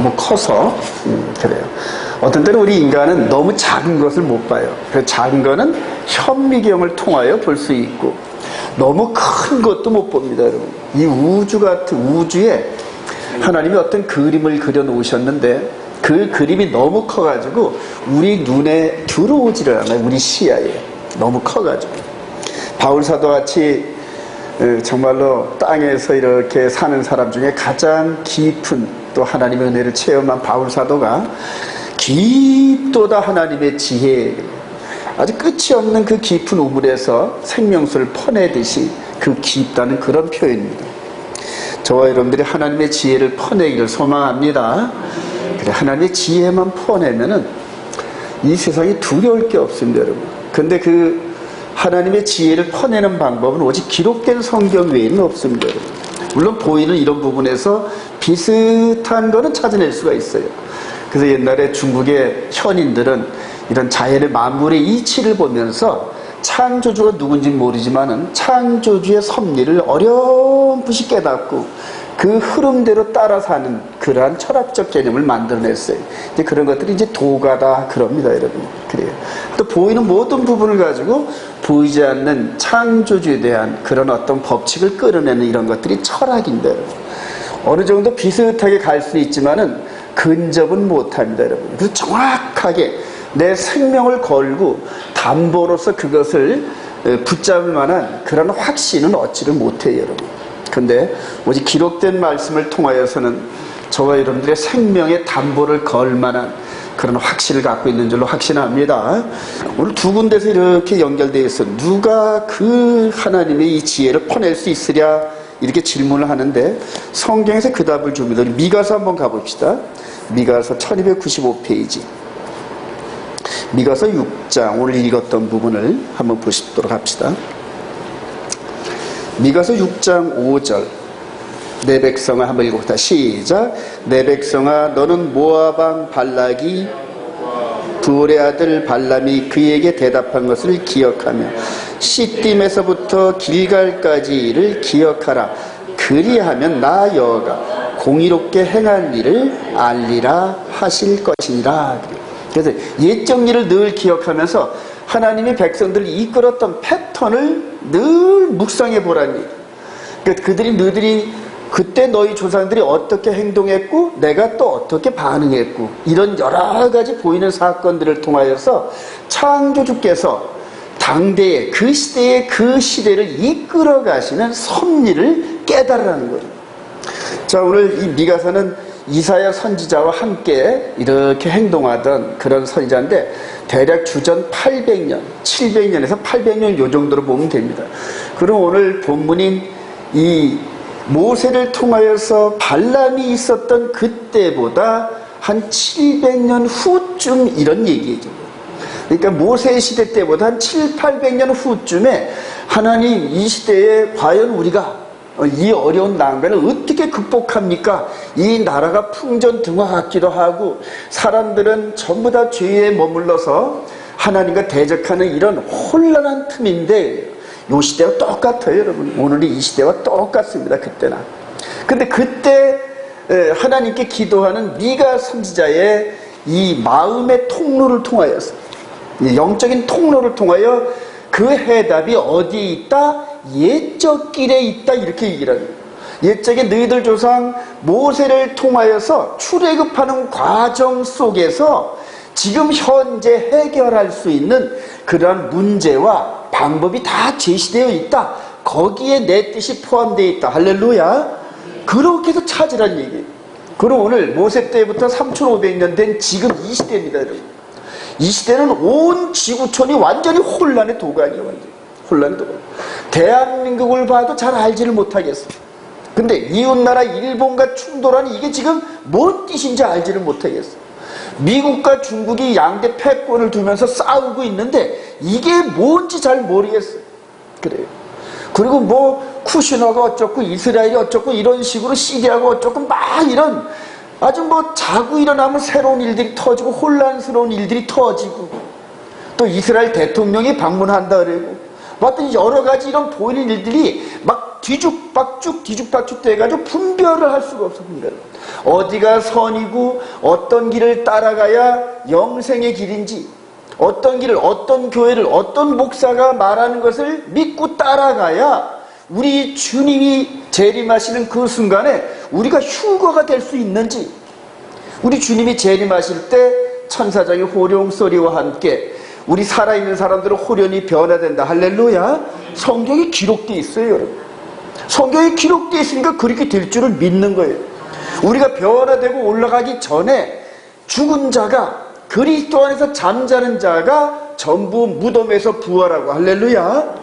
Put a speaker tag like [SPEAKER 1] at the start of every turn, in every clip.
[SPEAKER 1] 너무 커서 그래요. 어떤 때는 우리 인간은 너무 작은 것을 못 봐요. 그 작은 거는 현미경을 통하여 볼 수 있고 너무 큰 것도 못 봅니다, 여러분. 이 우주 같은 우주에 하나님이 어떤 그림을 그려 놓으셨는데 그 그림이 너무 커가지고 우리 눈에 들어오지를 않아요. 우리 시야에 너무 커가지고. 바울사도 같이 정말로 땅에서 이렇게 사는 사람 중에 가장 깊은 또 하나님의 은혜를 체험한 바울사도가 깊도다 하나님의 지혜, 아주 끝이 없는 그 깊은 우물에서 생명수를 퍼내듯이 그 깊다는 그런 표현입니다. 저와 여러분들이 하나님의 지혜를 퍼내기를 소망합니다. 그래, 하나님의 지혜만 퍼내면은 이 세상이 두려울 게 없습니다, 여러분. 근데 그 하나님의 지혜를 퍼내는 방법은 오직 기록된 성경 외에는 없습니다, 여러분. 물론 보이는 이런 부분에서 비슷한 거는 찾아낼 수가 있어요. 그래서 옛날에 중국의 현인들은 이런 자연의 만물의 이치를 보면서 창조주가 누군지 모르지만은 창조주의 섭리를 어렴풋이 깨닫고 그 흐름대로 따라 사는 그러한 철학적 개념을 만들어냈어요. 이제 그런 것들이 이제 도가다 그럽니다, 여러분. 그래요. 또 보이는 모든 부분을 가지고 보이지 않는 창조주에 대한 그런 어떤 법칙을 끌어내는 이런 것들이 철학인데, 여러분. 어느 정도 비슷하게 갈 수는 있지만은 근접은 못합니다, 여러분. 그래서 정확하게 내 생명을 걸고 담보로서 그것을 붙잡을 만한 그런 확신은 얻지를 못해요, 여러분. 근데 오직 기록된 말씀을 통하여서는 저와 여러분들의 생명의 담보를 걸 만한 그런 확신을 갖고 있는 줄로 확신합니다. 오늘 두 군데서 이렇게 연결되어 있어 누가 그 하나님의 이 지혜를 퍼낼 수 있으랴 이렇게 질문을 하는데 성경에서 그 답을 줍니다. 미가서 한번 가봅시다. 미가서 1295페이지 미가서 6장 오늘 읽었던 부분을 한번 보시도록 합시다. 미가서 6장 5절 내 백성아 한번 읽어봅시다. 시작. 내 백성아 너는 모압 왕 발락이 부올의 아들 발람이 그에게 대답한 것을 기억하며 시딤에서부터 길갈까지를 기억하라. 그리하면 나 여호와가 공의롭게 행할 일을 알리라 하실 것이니라. 그래서 옛적 일을 늘 기억하면서 하나님이 백성들을 이끌었던 패턴을 늘 묵상해 보라니. 그러니까 그들이 그때 너희 조상들이 어떻게 행동했고 내가 또 어떻게 반응했고 이런 여러 가지 보이는 사건들을 통하여서 창조주께서 당대의 그 시대의 그 시대를 이끌어 가시는 섭리를 깨달으라는 거예요. 자, 오늘 이 미가서는 이사야 선지자와 함께 이렇게 행동하던 그런 선지자인데 대략 주전 800년, 700년에서 800년 요 정도로 보면 됩니다. 그럼 오늘 본문인 이 모세를 통하여서 발람이 있었던 그때보다 한 700년 후쯤 이런 얘기죠. 그러니까 모세 시대 때보다 한 7, 800년 후쯤에 하나님 이 시대에 과연 우리가 이 어려운 난관을 어떻게 극복합니까? 이 나라가 풍전등화 같기도 하고 사람들은 전부 다 죄에 머물러서 하나님과 대적하는 이런 혼란한 틈인데 이 시대와 똑같아요, 여러분. 오늘이 이 시대와 똑같습니다, 그때나. 근데 그때 하나님께 기도하는 미가 선지자의 이 마음의 통로를 통하여서 영적인 통로를 통하여 그 해답이 어디에 있다? 옛적 길에 있다 이렇게 얘기를 합니다. 옛적에 너희들 조상 모세를 통하여서 출애굽하는 과정 속에서 지금 현재 해결할 수 있는 그러한 문제와 방법이 다 제시되어 있다. 거기에 내 뜻이 포함되어 있다. 할렐루야. 그렇게 해서 찾으란 얘기예요. 그럼 오늘 모세 때부터 3500년 된 지금 이 시대입니다, 여러분. 이 시대는 온 지구촌이 완전히 혼란의 도가니에요. 완전히 혼란의 도가니. 대한민국을 봐도 잘 알지를 못하겠어. 근데 이웃나라 일본과 충돌하는 이게 지금 뭔 뜻인지 알지를 못하겠어. 미국과 중국이 양대 패권을 두면서 싸우고 있는데 이게 뭔지 잘 모르겠어. 그래요. 그리고 뭐 쿠시너가 어쩌고 이스라엘이 어쩌고 이런 식으로 시리아가 어쩌고 막 이런 아주 뭐 자고 일어나면 새로운 일들이 터지고 혼란스러운 일들이 터지고 또 이스라엘 대통령이 방문한다 그러고 뭐 어떤 여러 가지 이런 보이는 일들이 막 뒤죽박죽 돼가지고 분별을 할 수가 없어. 분별을. 어디가 선이고 어떤 길을 따라가야 영생의 길인지, 어떤 길을, 어떤 교회를, 어떤 목사가 말하는 것을 믿고 따라가야 우리 주님이 재림하시는 그 순간에 우리가 휴거가 될 수 있는지, 우리 주님이 재림하실 때 천사장의 호령 소리와 함께 우리 살아있는 사람들은 호련히 변화된다. 할렐루야. 성경에 기록되어 있어요, 여러분. 성경에 기록되어 있으니까 그렇게 될 줄을 믿는 거예요. 우리가 변화되고 올라가기 전에 죽은 자가, 그리스도 안에서 잠자는 자가 전부 무덤에서 부활하고, 할렐루야.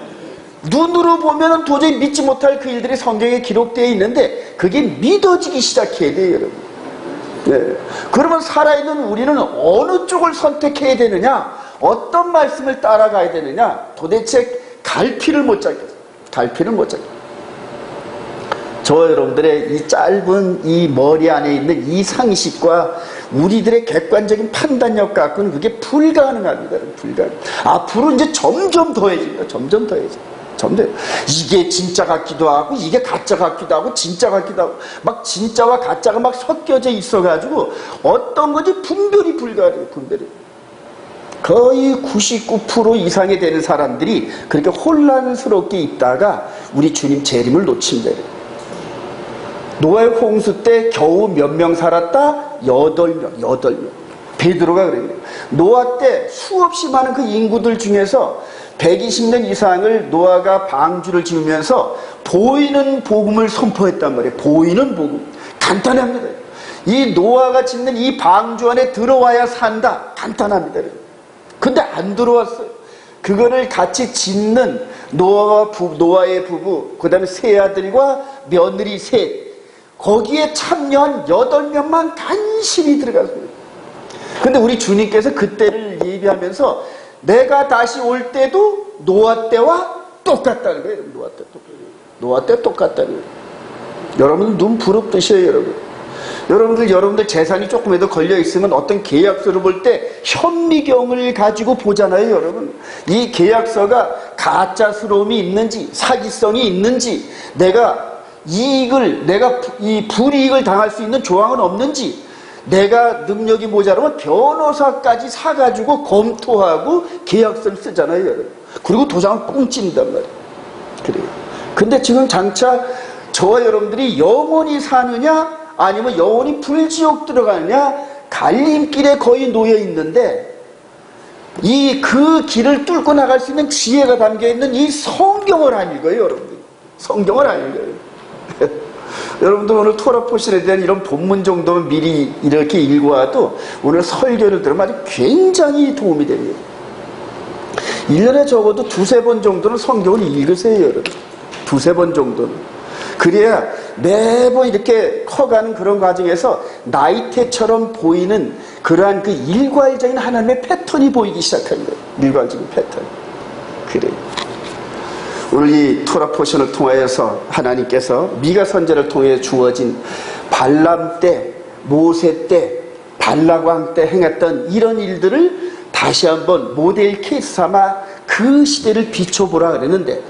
[SPEAKER 1] 눈으로 보면 도저히 믿지 못할 그 일들이 성경에 기록되어 있는데 그게 믿어지기 시작해야 돼요, 여러분. 네. 그러면 살아있는 우리는 어느 쪽을 선택해야 되느냐, 어떤 말씀을 따라가야 되느냐, 도대체 갈피를 못 잡겠어요. 갈피를 못 잡겠어요. 저와 여러분들의 이 짧은 이 머리 안에 있는 이 상식과 우리들의 객관적인 판단력 갖고는 그게 불가능합니다. 앞으로 이제 점점 더해집니다. 점점 더해집니다. 이게 진짜 같기도 하고 이게 가짜 같기도 하고 진짜 같기도 하고 막 진짜와 가짜가 막 섞여져 있어가지고 어떤 건지 분별이 불가해요. 분별이. 거의 99% 이상이 되는 사람들이 그렇게 혼란스럽게 있다가 우리 주님 재림을 놓친대요. 노아의 홍수 때 겨우 몇 명 살았다? 8명. 베드로가 그래요. 노아 때 수없이 많은 그 인구들 중에서 120년 이상을 노아가 방주를 지으면서 보이는 복음을 선포했단 말이에요. 보이는 복음. 간단합니다. 이 노아가 짓는 이 방주 안에 들어와야 산다. 간단합니다. 근데 안 들어왔어요. 그거를 같이 짓는 노아의 부부, 그 다음에 세 아들과 며느리 셋, 거기에 참여한 8명만 간신히 들어갔어요. 근데 우리 주님께서 그때를 얘기하면서 내가 다시 올 때도 노아 때와 똑같다는 거예요. 노아 때 똑같다는 거예요. 여러분 눈 부릅뜨셔요, 여러분. 여러분들 재산이 조금이라도 걸려있으면 어떤 계약서를 볼 때 현미경을 가지고 보잖아요, 여러분. 이 계약서가 가짜스러움이 있는지, 사기성이 있는지, 내가 이 불이익을 당할 수 있는 조항은 없는지, 내가 능력이 모자라면 변호사까지 사가지고 검토하고 계약서를 쓰잖아요, 여러분. 그리고 도장을 꽁 찐단 말이에요. 그래요. 근데 지금 장차 저와 여러분들이 영원히 사느냐, 아니면 영원히 불지옥 들어가느냐, 갈림길에 거의 놓여 있는데, 그 길을 뚫고 나갈 수 있는 지혜가 담겨 있는 이 성경을 안 읽어요, 여러분들. 성경을 안 읽어요. 여러분들 오늘 토라 포션에 대한 이런 본문 정도는 미리 이렇게 읽어와도 오늘 설교를 들으면 아주 굉장히 도움이 됩니다. 1년에 적어도 2-3번 정도는 성경을 읽으세요, 여러분. 2-3번 정도는. 그래야 매번 이렇게 커가는 그런 과정에서 나이테처럼 보이는 그러한 그 일괄적인 하나님의 패턴이 보이기 시작한 거예요. 일괄적인 패턴. 그래요. 오늘 이 토라 포션을 통하여서 하나님께서 미가 선지자를 통해 주어진 발람 때, 모세 때, 발라광 때 행했던 이런 일들을 다시 한번 모델 케이스 삼아 그 시대를 비춰보라 그랬는데,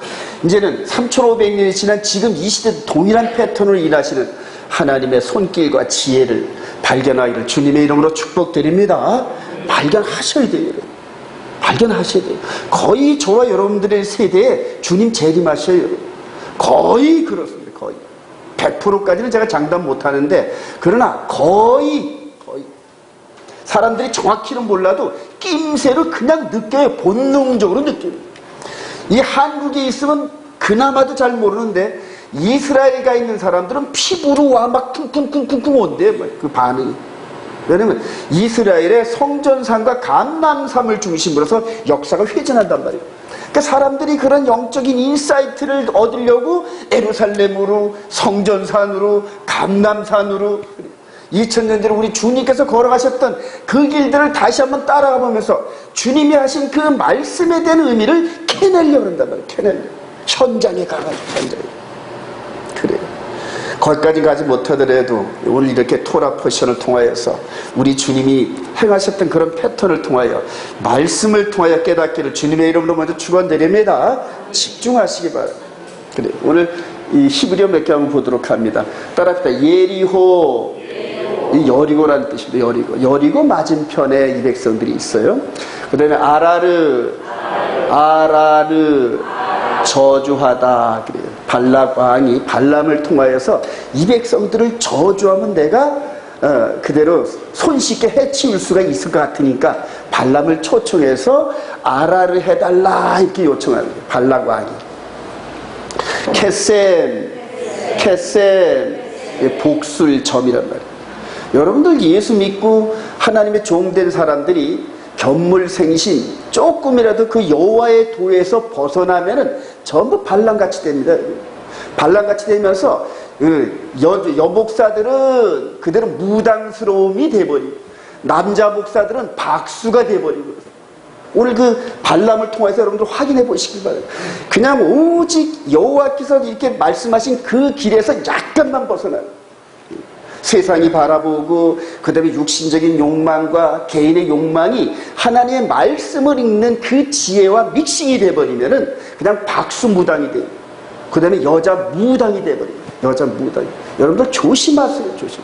[SPEAKER 1] 이제는 3500년이 지난 지금 이 시대도 동일한 패턴으로 일하시는 하나님의 손길과 지혜를 발견하기를 주님의 이름으로 축복드립니다. 발견하셔야 돼요. 발견하셔야 돼요. 거의 저와 여러분들의 세대에 주님 재림하셔요. 거의 그렇습니다. 거의 100%까지는 제가 장담 못하는데, 그러나 거의 사람들이 정확히는 몰라도 낌새로 그냥 느껴요. 본능적으로 느껴요. 이 한국에 있으면 그나마도 잘 모르는데 이스라엘 가 있는 사람들은 피부로 와 막 쿵쿵쿵쿵쿵 온대요. 그 반응이. 왜냐면 이스라엘의 성전산과 감람산을 중심으로 해서 역사가 회전한단 말이에요. 그러니까 사람들이 그런 영적인 인사이트를 얻으려고 예루살렘으로, 성전산으로, 감람산으로 2000년 전에 우리 주님께서 걸어가셨던 그 길들을 다시 한번 따라가 보면서 주님이 하신 그 말씀에 대한 의미를 캐내려고 한단 말이에요. 캐내려고. 현장에 가가지고 현장에. 그래요. 거기까지 가지 못하더라도 오늘 이렇게 토라 포션을 통하여서 우리 주님이 행하셨던 그런 패턴을 통하여 말씀을 통하여 깨닫기를 주님의 이름으로 먼저 축원드립니다. 집중하시기 바랍니다. 그래 오늘 이 히브리어 몇 개 한번 보도록 합니다. 따라합시다. 예리호. 이 여리고라는 뜻입니다. 여리고 맞은편에 이 백성들이 있어요. 그 다음에 아라르 저주하다. 그래요. 발락 왕이 발람을 통하여서 이 백성들을 저주하면 내가 그대로 손쉽게 해치울 수가 있을 것 같으니까 발람을 초청해서 아라를 해달라 이렇게 요청하는 거예요. 발락 왕이. 캐셈 복술점이란 말이에요. 여러분들 예수 믿고 하나님의 종된 사람들이 견물생신 조금이라도 그 여호와의 도에서 벗어나면은 전부 발람같이 됩니다. 발람같이 되면서 여목사들은 그대로 무당스러움이 돼버리고 남자 목사들은 박수가 돼버리고 오늘 그 발람을 통해서 여러분들 확인해 보시기 바랍니다. 그냥 오직 여호와께서 이렇게 말씀하신 그 길에서 약간만 벗어나요. 세상이 바라보고 그 다음에 육신적인 욕망과 개인의 욕망이 하나님의 말씀을 읽는 그 지혜와 믹싱이 돼버리면은 그냥 박수무당이 돼요. 그 다음에 여자 무당이 돼버려요. 여자 무당이. 여러분들 조심하세요. 조심.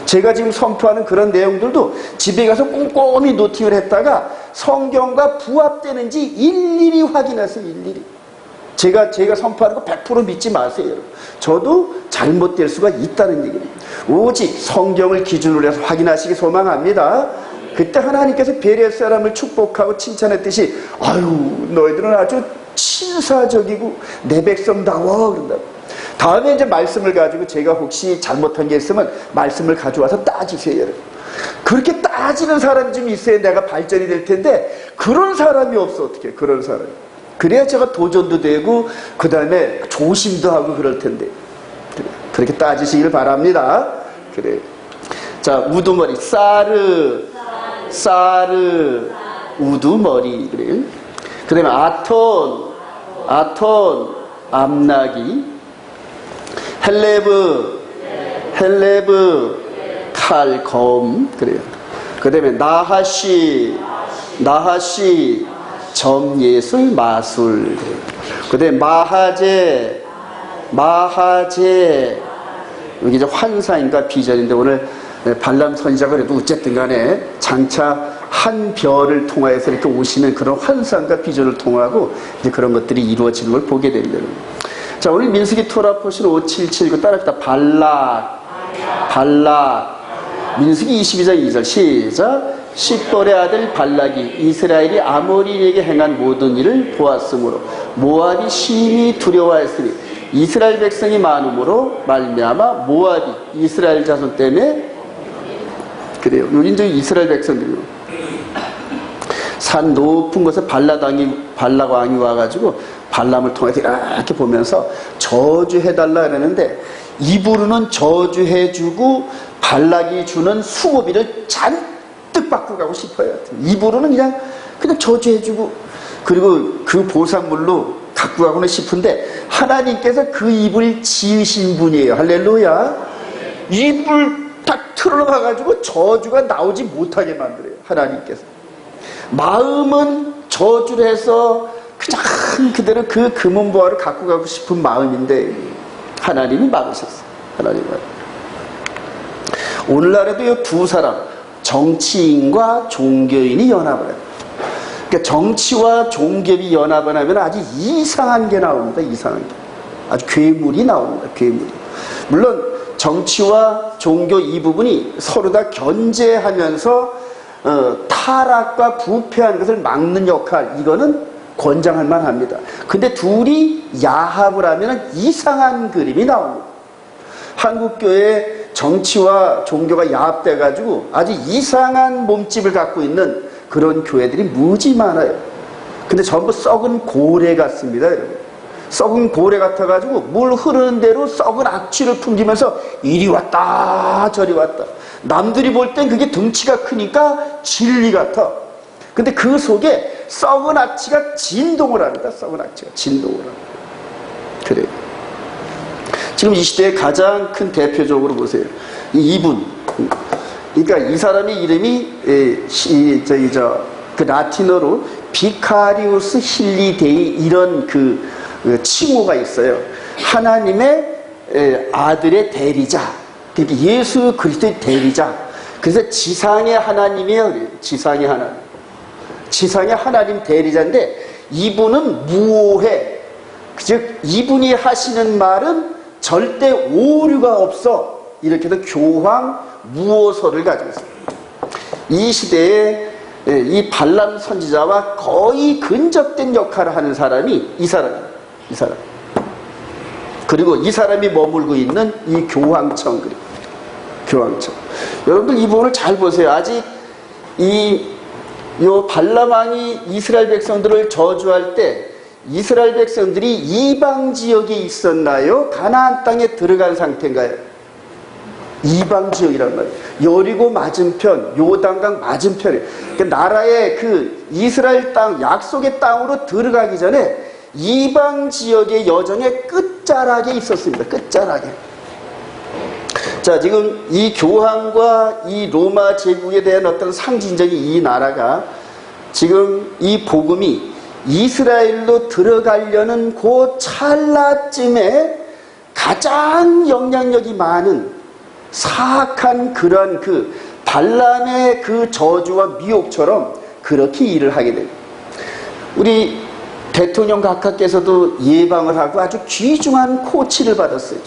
[SPEAKER 1] 제가 지금 선포하는 그런 내용들도 집에 가서 꼼꼼히 노팅을 했다가 성경과 부합되는지 일일이 확인하세요. 일일이. 제가 선포하는 거 100% 믿지 마세요. 여러분. 저도 잘못될 수가 있다는 얘기입니다. 오직 성경을 기준으로 해서 확인하시기 소망합니다. 그때 하나님께서 베레스 사람을 축복하고 칭찬했듯이 아유 너희들은 아주 친사적이고 내 백성다워 그런다. 다음에 이제 말씀을 가지고 제가 혹시 잘못한 게 있으면 말씀을 가져와서 따지세요. 여러분. 그렇게 따지는 사람이 좀 있어야 내가 발전이 될 텐데 그런 사람이 없어. 어떻게 그런 사람이. 그래야 제가 도전도 되고 그 다음에 조심도 하고 그럴 텐데 그렇게 따지시기를 바랍니다. 그래. 자, 우두머리 사르 우두머리 그래. 그 다음에 아톤 암나기 헬레브 칼검 그래요. 그 다음에 나하시 점예술 마술 그 다음에 마하제 여기 이제 환상인가 비전인데 오늘 발람 선지자가 그래도 어쨌든 간에 장차 한 별을 통하여서 이렇게 오시는 그런 환상과 비전을 통하고 이제 그런 것들이 이루어지는 걸 보게 됩니다. 자, 오늘 민수기 토라 포션 5779 따라합시다. 발락 민수기 22장 2절 시작. 십볼의 아들 발락이 이스라엘이 아모리에게 행한 모든 일을 보았으므로 모압이 심히 두려워했으니 이스라엘 백성이 많음으로 말미암아 모압이 이스라엘 자손 때문에 그래요. 여기 이제 이스라엘 백성들이요. 산 높은 곳에 발락 왕이 와가지고 발람을 통해서 이렇게 보면서 저주해달라 그러는데 입으로는 저주해주고 발락이 주는 수고비를 잔뜩 받고 가고 싶어요. 입으로는 그냥 저주해주고 그리고 그 보상물로 갖고 가고는 싶은데 하나님께서 그 입을 지으신 분이에요. 할렐루야. 입을 딱 틀어놔가지고 저주가 나오지 못하게 만들어요. 하나님께서. 마음은 저주를 해서 그냥 그대로 그 금은보화를 갖고 가고 싶은 마음인데 하나님이 막으셨어요. 하나님이. 오늘날에도 이 두 사람 정치인과 종교인이 연합을 해요. 그러니까 정치와 종교이 연합을 하면 아주 이상한 게 나옵니다. 이상한 게. 아주 괴물이 나옵니다. 괴물이. 물론 정치와 종교 이 부분이 서로 다 견제하면서 타락과 부패한 것을 막는 역할 이거는 권장할 만합니다. 근데 둘이 야합을 하면 이상한 그림이 나옵니다. 한국교회 정치와 종교가 야합돼 가지고 아주 이상한 몸집을 갖고 있는 그런 교회들이 무지 많아요. 근데 전부 썩은 고래 같습니다. 여러분. 썩은 고래 같아가지고 물 흐르는 대로 썩은 악취를 풍기면서 이리 왔다 저리 왔다. 남들이 볼 땐 그게 덩치가 크니까 진리 같아. 근데 그 속에 썩은 악취가 진동을 합니다. 썩은 악취가 진동을 합니다. 그래요. 지금 이 시대의 가장 큰 대표적으로 보세요. 이분. 그러니까 이 사람의 이름이 그 라틴어로 비카리우스 힐리데이 이런 그 칭호가 있어요. 하나님의 아들의 대리자, 그러니까 예수 그리스도의 대리자. 그래서 지상의 하나님이에요. 지상의 하나님. 지상의 하나님 대리자인데 이분은 무오해. 즉 이분이 하시는 말은 절대 오류가 없어. 이렇게 해서 교황 무오서를 가지고 있습니다. 이 시대에 이 발람 선지자와 거의 근접된 역할을 하는 사람이 이 사람. 그리고 이 사람이 머물고 있는 이 교황청. 교황청. 여러분들 이 부분을 잘 보세요. 아직 요 발람 왕이 이스라엘 백성들을 저주할 때 이스라엘 백성들이 이방 지역에 있었나요? 가나안 땅에 들어간 상태인가요? 이방 지역이란 말이에요. 여리고 맞은편, 요단강 맞은편에. 그러니까 나라의 그 이스라엘 땅, 약속의 땅으로 들어가기 전에 이방 지역의 여정의 끝자락에 있었습니다. 끝자락에. 자, 지금 이 교황과 이 로마 제국에 대한 어떤 상징적인 이 나라가 지금 이 복음이 이스라엘로 들어가려는 그 찰나쯤에 가장 영향력이 많은 사악한 그런 그 발람의 그 저주와 미혹처럼 그렇게 일을 하게 됩니다. 우리 대통령 각하께서도 예방을 하고 아주 귀중한 코치를 받았어요.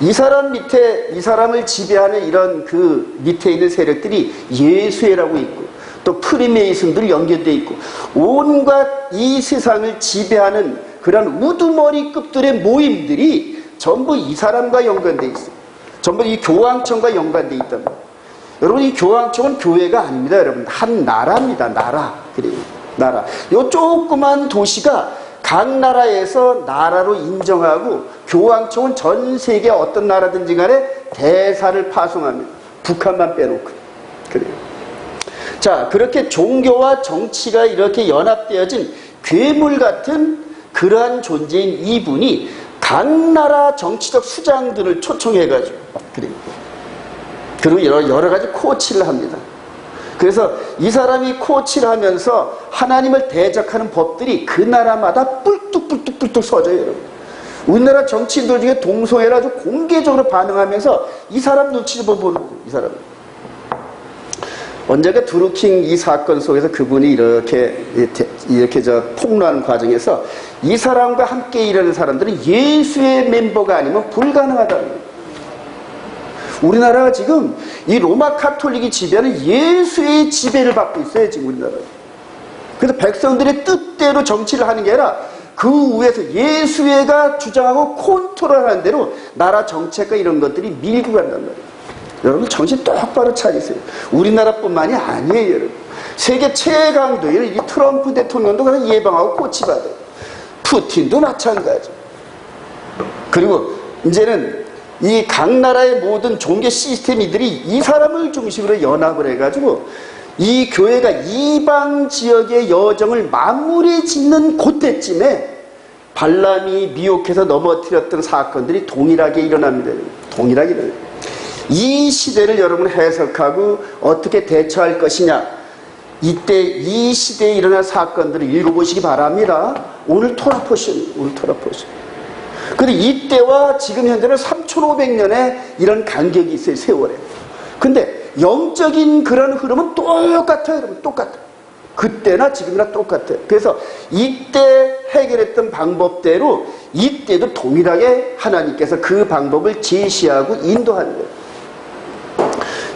[SPEAKER 1] 이 사람 밑에, 이 사람을 지배하는 이런 그 밑에 있는 세력들이 예수회라고 있고 또 프리메이슨들 연결되어 있고 온갖 이 세상을 지배하는 그런 우두머리급들의 모임들이 전부 이 사람과 연관되어 있어요. 전부 이 교황청과 연관되어 있답니다. 여러분, 이 교황청은 교회가 아닙니다. 여러분, 한 나라입니다. 나라. 그래요. 나라. 요 조그만 도시가 각 나라에서 나라로 인정하고 교황청은 전 세계 어떤 나라든지 간에 대사를 파송합니다. 북한만 빼놓고. 그래요. 자, 그렇게 종교와 정치가 이렇게 연합되어진 괴물 같은 그러한 존재인 이분이 각 나라 정치적 수장들을 초청해가지고, 그래요. 그리고 여러 가지 코치를 합니다. 그래서 이 사람이 코치를 하면서 하나님을 대적하는 법들이 그 나라마다 뿔뚝 서져요, 여러분. 우리나라 정치인들 중에 동성애를 아주 공개적으로 반응하면서 이 사람 눈치를 보는 거예요, 이 사람. 언젠가 드루킹 이 사건 속에서 그분이 이렇게 폭로하는 과정에서 이 사람과 함께 일하는 사람들은 예수의 멤버가 아니면 불가능하다는 거예요. 우리나라가 지금 이 로마 카톨릭이 지배하는 예수의 지배를 받고 있어요, 지금 우리나라. 그래서 백성들의 뜻대로 정치를 하는 게 아니라 그 위에서 예수회가 주장하고 컨트롤하는 대로 나라 정책과 이런 것들이 밀고 간단 말이에요. 여러분 정신 똑바로 차리세요. 우리나라뿐만이 아니에요, 여러분. 세계 최강도인 이 트럼프 대통령도 그냥 예방하고 코치받아요. 푸틴도 마찬가지. 그리고 이제는 이 각 나라의 모든 종교 시스템이들이 이 사람을 중심으로 연합을 해가지고 이 교회가 이방 지역의 여정을 마무리 짓는 그때쯤에 발람이 미혹해서 넘어뜨렸던 사건들이 동일하게 일어납니다. 동일하게 일어납니다. 이 시대를 여러분 해석하고 어떻게 대처할 것이냐, 이때 이 시대에 일어난 사건들을 읽어보시기 바랍니다. 오늘 토라포션. 근데 이때와 지금 현재는 3500년의 이런 간격이 있어요, 세월에. 근데 영적인 그런 흐름은 똑같아요, 여러분. 똑같아요. 그때나 지금이나 똑같아요. 그래서 이때 해결했던 방법대로 이때도 동일하게 하나님께서 그 방법을 제시하고 인도하는 거예요.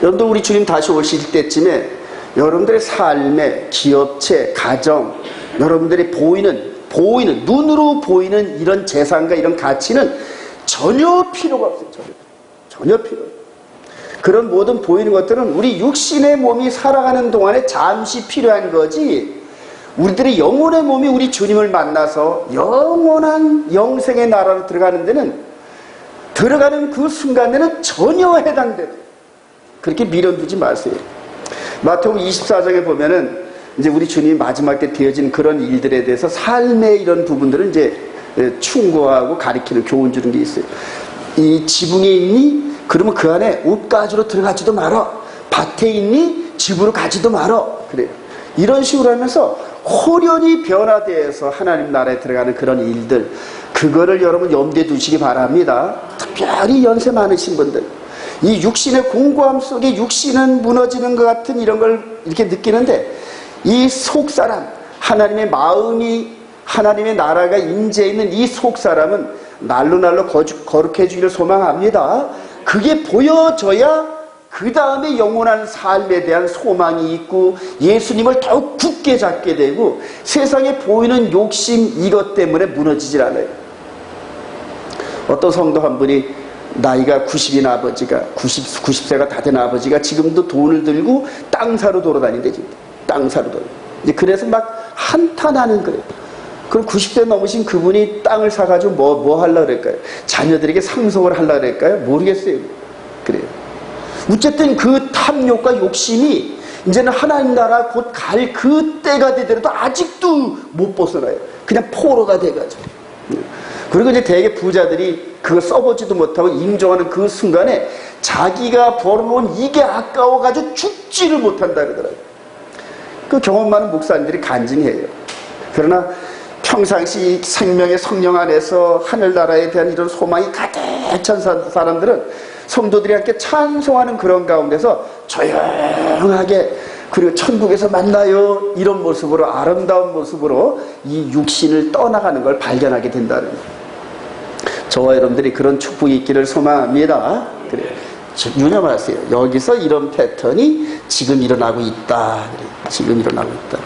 [SPEAKER 1] 여러분들, 우리 주님 다시 오실 때쯤에 여러분들의 삶의 기업체, 가정, 여러분들이 보이는 눈으로 보이는 이런 재산과 이런 가치는 전혀 필요가 없어요. 전혀 필요 없어요. 그런 모든 보이는 것들은 우리 육신의 몸이 살아가는 동안에 잠시 필요한 거지, 우리들의 영혼의 몸이 우리 주님을 만나서 영원한 영생의 나라로 들어가는 데는, 들어가는 그 순간에는 전혀 해당돼요. 그렇게 미련두지 마세요. 마태복음 24장에 보면은 이제 우리 주님이 마지막 때 되어진 그런 일들에 대해서 삶의 이런 부분들을 이제 충고하고 가리키는 교훈 주는 게 있어요. 이 지붕에 있니? 그러면 그 안에 옷가지로 들어가지도 말어. 밭에 있니? 집으로 가지도 말어. 그래요. 이런 식으로 하면서 호련히 변화되어서 하나님 나라에 들어가는 그런 일들, 그거를 여러분 염두에 두시기 바랍니다. 특별히 연세 많으신 분들, 이 육신의 공고함 속에 육신은 무너지는 것 같은 이런 걸 이렇게 느끼는데, 이 속사람, 하나님의 마음이, 하나님의 나라가 임재해 있는 이 속사람은 날로 거룩해지기를 소망합니다. 그게 보여져야 그 다음에 영원한 삶에 대한 소망이 있고 예수님을 더욱 굳게 잡게 되고 세상에 보이는 욕심 이것 때문에 무너지질 않아요. 어떤 성도 한 분이 나이가 90인 아버지가 90세가 다 된 아버지가 지금도 돈을 들고 땅 사러 돌아다닌대. 땅 사러 돌아. 그래서 막 한탄하는 거예요. 그럼 90세 넘으신 그분이 땅을 사가지고 뭐 하려고 그럴까요? 자녀들에게 상속을 하려고 그럴까요? 모르겠어요. 그래요. 어쨌든 그 탐욕과 욕심이 이제는 하나님 나라 곧 갈 그 때가 되더라도 아직도 못 벗어나요. 그냥 포로가 돼가지고. 그리고 이제 대개 부자들이 그거 써보지도 못하고 인정하는 그 순간에 자기가 벌어놓은 이게 아까워가지고 죽지를 못한다 그러더라고요. 그 경험 많은 목사님들이 간증해요. 그러나 평상시 생명의 성령 안에서 하늘나라에 대한 이런 소망이 가득 찬 사람들은 성도들이 함께 찬송하는 그런 가운데서 조용하게, 그리고 천국에서 만나요 이런 모습으로, 아름다운 모습으로 이 육신을 떠나가는 걸 발견하게 된다는 거예요. 저와 여러분들이 그런 축복이 있기를 소망합니다. 그래요. 유념하세요. 여기서 이런 패턴이 지금 일어나고 있다. 그래요. 지금 일어나고 있다.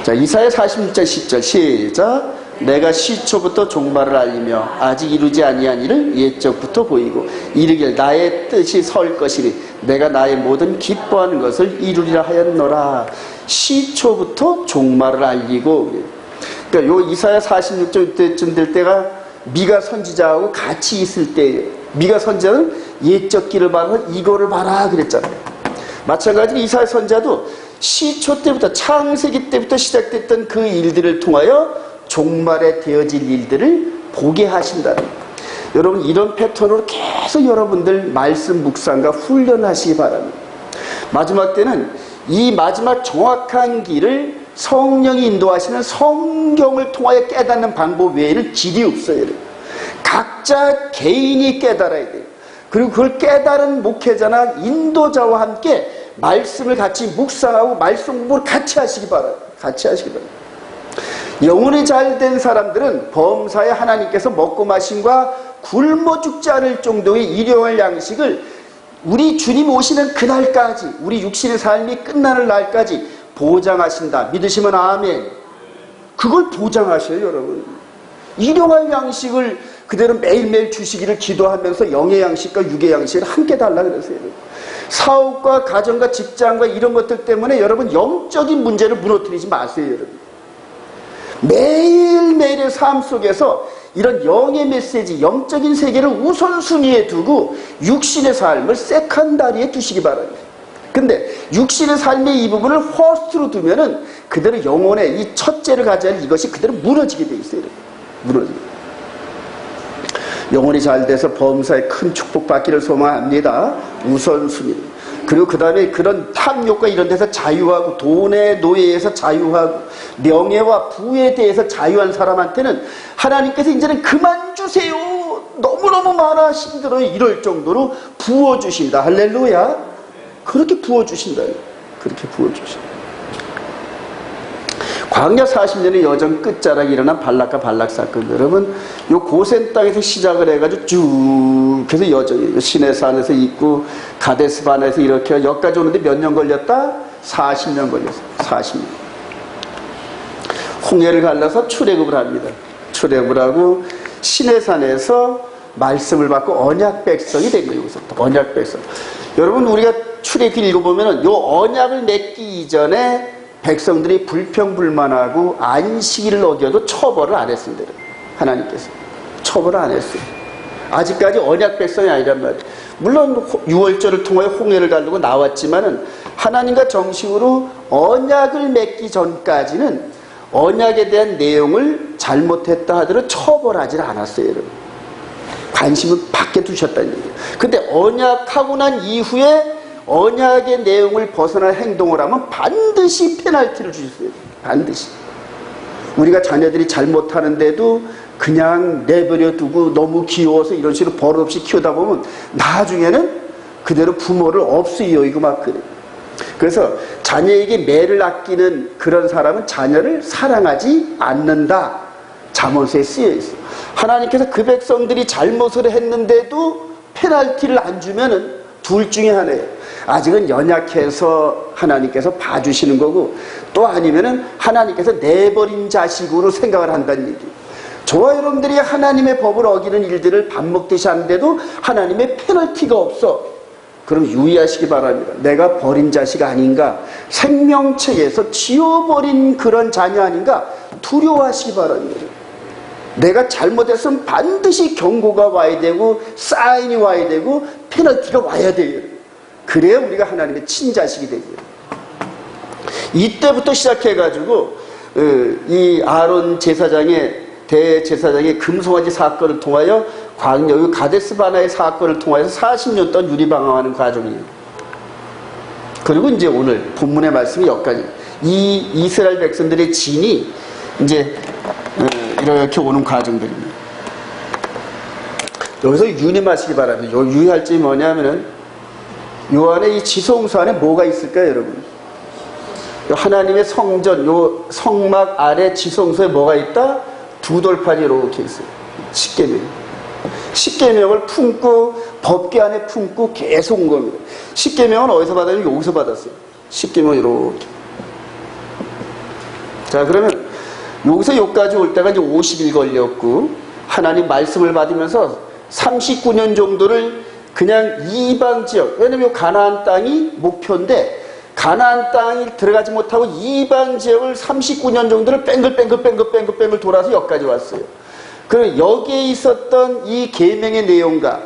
[SPEAKER 1] 자, 이사야 46장 10절 시작. 내가 시초부터 종말을 알리며 아직 이루지 아니한 일을 옛적부터 보이고 이르길 나의 뜻이 설 것이니 내가 나의 모든 기뻐하는 것을 이루리라 하였노라. 시초부터 종말을 알리고. 그러니까 요 이사야 46장 때쯤 될 때가 미가 선지자하고 같이 있을 때예요. 미가 선지자는 옛적 길을 봐서 이거를 봐라 그랬잖아요. 마찬가지로 이사야 선지자도 시초 때부터, 창세기 때부터 시작됐던 그 일들을 통하여 종말에 되어질 일들을 보게 하신다는 거예요. 여러분, 이런 패턴으로 계속 여러분들 말씀 묵상과 훈련하시기 바랍니다. 마지막 때는 이 마지막 정확한 길을 성령이 인도하시는 성경을 통하여 깨닫는 방법 외에는 길이 없어요. 각자 개인이 깨달아야 돼요. 그리고 그걸 깨달은 목회자나 인도자와 함께 말씀을 같이 묵상하고 말씀 공부를 같이 하시기 바랍니다. 같이 하시기 바랍니다. 영혼이 잘된 사람들은 범사에 하나님께서 먹고 마심과 굶어 죽지 않을 정도의 일용할 양식을 우리 주님 오시는 그날까지, 우리 육신의 삶이 끝나는 날까지 보장하신다. 믿으시면 아멘. 그걸 보장하셔요, 여러분. 일용할 양식을 그대로 매일매일 주시기를 기도하면서 영의 양식과 육의 양식을 함께 달라 그러세요. 사업과 가정과 직장과 이런 것들 때문에 여러분 영적인 문제를 무너뜨리지 마세요, 여러분. 매일매일의 삶 속에서 이런 영의 메시지, 영적인 세계를 우선순위에 두고 육신의 삶을 세컨다리에 두시기 바랍니다. 근데 육신의 삶의 이 부분을 퍼스트로 두면은 그대로 영혼의 이 첫째를 가져야 할 이것이 그대로 무너지게 돼 있어요. 무너지게. 영혼이 잘 돼서 범사에 큰 축복 받기를 소망합니다. 우선순위. 그리고 그 다음에 그런 탐욕과 이런 데서 자유하고 돈의 노예에서 자유하고 명예와 부에 대해서 자유한 사람한테는 하나님께서 이제는 그만 주세요. 너무너무 많아 힘들어요. 이럴 정도로 부어주신다. 할렐루야. 그렇게 부어주신다. 그렇게 부어주신다. 광야 40년의 여정 끝자락에 일어난 발락과 발락 사건, 여러분 요 고센 땅에서 시작을 해가지고 쭉 해서 여정이에요. 시내산에서 있고 가데스반에서 이렇게 여기까지 오는데 몇 년 걸렸다? 40년 걸렸어요. 40년. 홍해를 갈라서 출애굽을 합니다. 출애굽을 하고 시내산에서 말씀을 받고 언약 백성이 된 거예요. 언약 백성. 여러분, 우리가 출애굽 읽어보면은 요 언약을 맺기 이전에 백성들이 불평불만하고 안식일을 어겨도 처벌을 안 했습니다. 하나님께서 처벌을 안 했어요. 아직까지 언약 백성이 아니란 말이에요. 물론 6월절을 통하여 홍해를 가르고 나왔지만은 하나님과 정식으로 언약을 맺기 전까지는 언약에 대한 내용을 잘못했다 하더라도 처벌하지 않았어요. 여러분. 관심을 밖에 두셨다는 얘기예요. 근데 언약하고 난 이후에 언약의 내용을 벗어난 행동을 하면 반드시 페널티를 주셨어요. 반드시. 우리가 자녀들이 잘못하는데도 그냥 내버려 두고 너무 귀여워서 이런 식으로 버릇없이 키우다 보면 나중에는 그대로 부모를 없이 여기고 막 그래. 그래서 자녀에게 매를 아끼는 그런 사람은 자녀를 사랑하지 않는다. 잠언서에 쓰여 있어. 하나님께서 그 백성들이 잘못을 했는데도 페널티를 안 주면은 둘 중에 하나예요. 아직은 연약해서 하나님께서 봐주시는 거고, 또 아니면은 하나님께서 내버린 자식으로 생각을 한다는 얘기예요. 저와 여러분들이 하나님의 법을 어기는 일들을 밥 먹듯이 하는데도 하나님의 페널티가 없어. 그럼 유의하시기 바랍니다. 내가 버린 자식 아닌가? 생명책에서 지워버린 그런 자녀 아닌가? 두려워하시기 바랍니다. 내가 잘못했으면 반드시 경고가 와야 되고 사인이 와야 되고 페널티가 와야 돼요. 그래야 우리가 하나님의 친자식이 되고요. 이때부터 시작해가지고 이 아론 제사장의 대제사장의 금송아지 사건을 통하여 광야 가데스 바나의 사건을 통하여서 40년 동안 유리방황하는 과정이에요. 그리고 이제 오늘 본문의 말씀이 여기까지. 이 이스라엘 백성들의 진이 이제 이렇게 오는 과정들입니다. 여기서 유념하시기 바랍니다. 유의할 점이 뭐냐면은 요 안에 이 지성소 안에 뭐가 있을까요, 여러분? 하나님의 성전, 요 성막 아래 지성소에 뭐가 있다? 두 돌판이 이렇게 있어요. 십계명. 십계명을 품고 법궤 안에 품고 계속 온 겁니다. 십계명은 어디서 받았냐면 여기서 받았어요. 십계명은 이렇게. 자, 그러면 여기서 여기까지 올 때가 이제 50일 걸렸고, 하나님 말씀을 받으면서 39년 정도를 그냥 이방 지역, 왜냐면 가나안 땅이 목표인데 가나안 땅에 들어가지 못하고 이방 지역을 39년 정도를 뺑글 돌아서 여기까지 왔어요. 그럼 여기에 있었던 이 계명의 내용과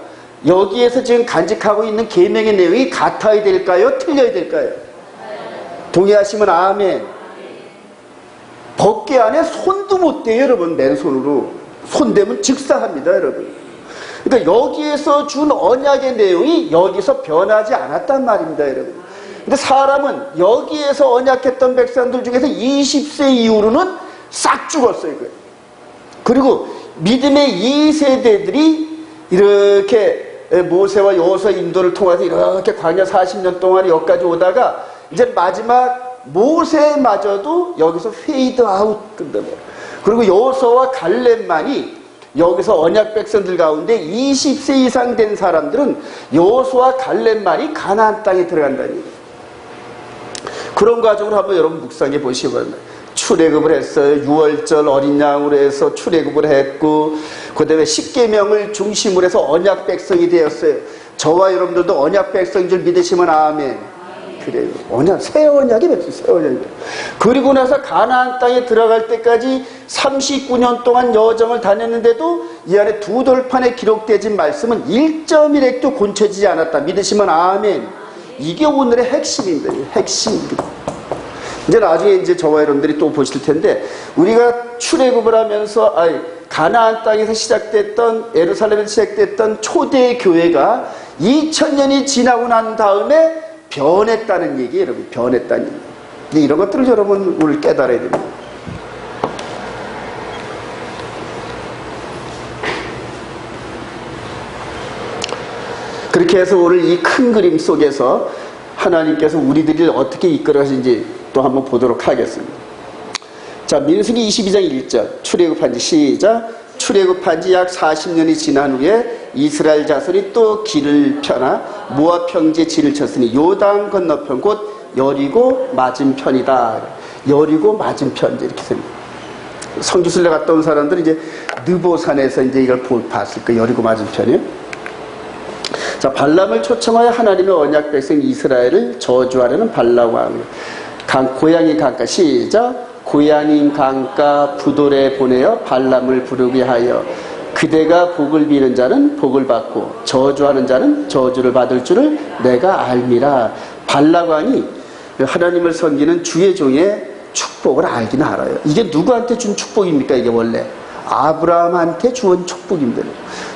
[SPEAKER 1] 여기에서 지금 간직하고 있는 계명의 내용이 같아야 될까요? 틀려야 될까요? 동의하시면 아멘. 법궤 안에 손도 못 대요, 여러분. 맨손으로. 손대면 즉사합니다, 여러분. 그러니까 여기에서 준 언약의 내용이 여기서 변하지 않았단 말입니다, 여러분. 근데 사람은 여기에서 언약했던 백성들 중에서 20세 이후로는 싹 죽었어요. 그리고 믿음의 2세대들이 이렇게 모세와 여호수아 인도를 통해서 이렇게 광야 40년 동안 여기까지 오다가 이제 마지막 모세마저도 여기서 페이드 아웃 끝나버려요. 그리고 여호수아와 갈렙만이 여기서 언약 백성들 가운데 20세 이상 된 사람들은 여호수아와 갈렙만이 가나안 땅에 들어간다는 얘기예요. 그런 과정을 한번 여러분 묵상해 보시기 바랍니다. 출애굽을 했어요. 6월절 어린 양으로 해서 출애굽을 했고, 그 다음에 십계명을 중심으로 해서 언약 백성이 되었어요. 저와 여러분들도 언약 백성인 줄 믿으시면 아멘. 그래요. 언약, 새 언약이 맺혔어요. 새 언약이. 그리고 나서 가나안 땅에 들어갈 때까지 39년 동안 여정을 다녔는데도 이 안에 두 돌판에 기록되진 말씀은 1.1핵도 곤쳐지지 않았다. 믿으시면 아멘. 이게 오늘의 핵심입니다. 핵심입니다. 이제 나중에 이제 저와 여러분들이 또 보실 텐데, 우리가 출애굽을 하면서 가나안 땅에서 시작됐던, 예루살렘에서 시작됐던 초대 교회가 2000년이 지나고 난 다음에 변했다는 얘기예요, 여러분. 변했다는 얘기. 근데 이런 것들을 여러분 오늘 깨달아야 됩니다. 그렇게 해서 오늘 이 큰 그림 속에서 하나님께서 우리들을 어떻게 이끌어 가시는지 또 한번 보도록 하겠습니다. 자, 민수기 22장 1절 출애굽한 지 시작. 출애굽한 지 약 40년이 지난 후에 이스라엘 자손이 또 길을 펴나 모압 평지에 진을 쳤으니 요단 건너편 곧 여리고 맞은편이다. 여리고 맞은편 이렇게 씁니다. 성지순례 갔다 온 사람들은 이제 느보산에서 이제 이걸 봤을 거예요. 여리고 맞은편이요. 자, 발람을 초청하여 하나님의 언약 백성 이스라엘을 저주하려는 발람 왕. 고양이 강가 시작. 고양이 강가 부돌에 보내어 발람을 부르게 하여 그대가 복을 비는 자는 복을 받고 저주하는 자는 저주를 받을 줄을 내가 알미라. 발람 왕이 하나님을 섬기는 주의 종의 축복을 알긴 알아요. 이게 누구한테 준 축복입니까? 이게 원래 아브라함한테 주은 축복입니다.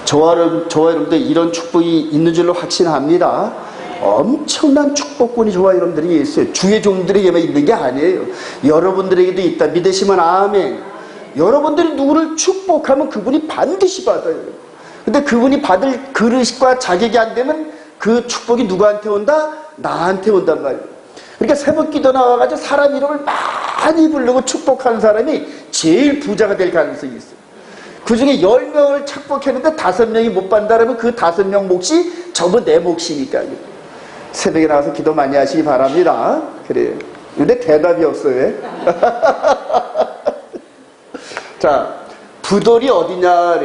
[SPEAKER 1] 저와 여러분들 이런 축복이 있는 줄로 확신합니다. 엄청난 축복권이 저와 여러분들에게 있어요. 주의 종들에게만 있는 게 아니에요. 여러분들에게도 있다. 믿으시면 아멘. 여러분들이 누구를 축복하면 그분이 반드시 받아요. 근데 그분이 받을 그릇과 자격이 안 되면 그 축복이 누구한테 온다? 나한테 온단 말이에요. 그러니까 새벽기도 나와가지고 사람 이름을 많이 부르고 축복하는 사람이 제일 부자가 될 가능성이 있어요. 그 중에 10명을 축복했는데 5명이 못 받는다면 그 5명 몫이 전부 내 몫이니까요. 새벽에 나와서 기도 많이 하시기 바랍니다. 그래요. 근데 대답이 없어요. 자, 부돌이 어디냐?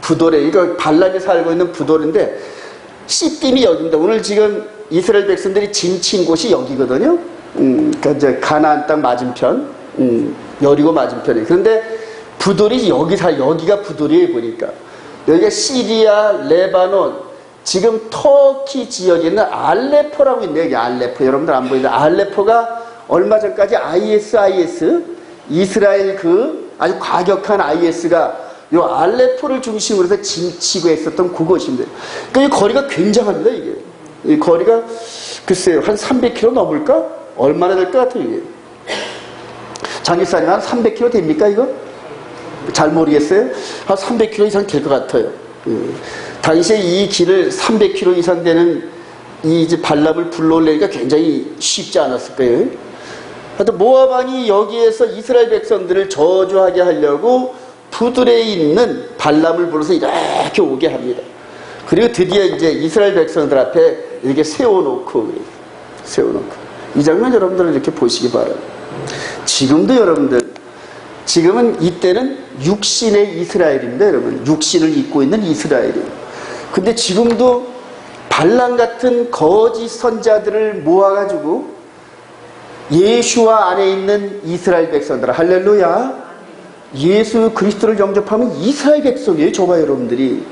[SPEAKER 1] 부돌에, 이거 발람이 살고 있는 부돌인데, 시딤이 여기입니다. 오늘 지금 이스라엘 백성들이 진친 곳이 여기거든요. 그러니까 이제 가나안 땅 맞은편, 여리고 맞은편에. 그런데 부돌이 여기가 부돌이에요, 보니까. 여기가 시리아, 레바논, 지금 터키 지역에 있는 알레포라고 있네요. 여기 알레포. 여러분들 안 보이는데, 알레포가 얼마 전까지 IS, 이스라엘 그 아주 과격한 IS가 요 알레포를 중심으로 해서 진치고 했었던 그곳입니다. 그러니까 이 거리가 굉장합니다, 이게. 이 거리가, 글쎄요, 한 300km 넘을까? 얼마나 될 것 같아요, 이게. 장기사님, 한 300km 됩니까, 이거? 잘 모르겠어요. 한 300km 이상 될 것 같아요. 당시에 이 길을 300km 이상 되는 이 이제 발람을 불러올리니까 굉장히 쉽지 않았을 거예요. 하여튼 모압 왕이 여기에서 이스라엘 백성들을 저주하게 하려고 부들에 있는 발람을 불러서 이렇게 오게 합니다. 그리고 드디어 이제 이스라엘 백성들 앞에 이렇게 세워놓고 이 장면 여러분들은 이렇게 보시기 바랍니다. 지금도 여러분들, 지금은 이때는 육신의 이스라엘입니다, 여러분. 육신을 입고 있는 이스라엘이에요. 근데 지금도 발람 같은 거짓 선자들을 모아가지고 예수와 안에 있는 이스라엘 백성들, 할렐루야. 예수 그리스도를 영접하면 이스라엘 백성이에요, 저봐 여러분들이.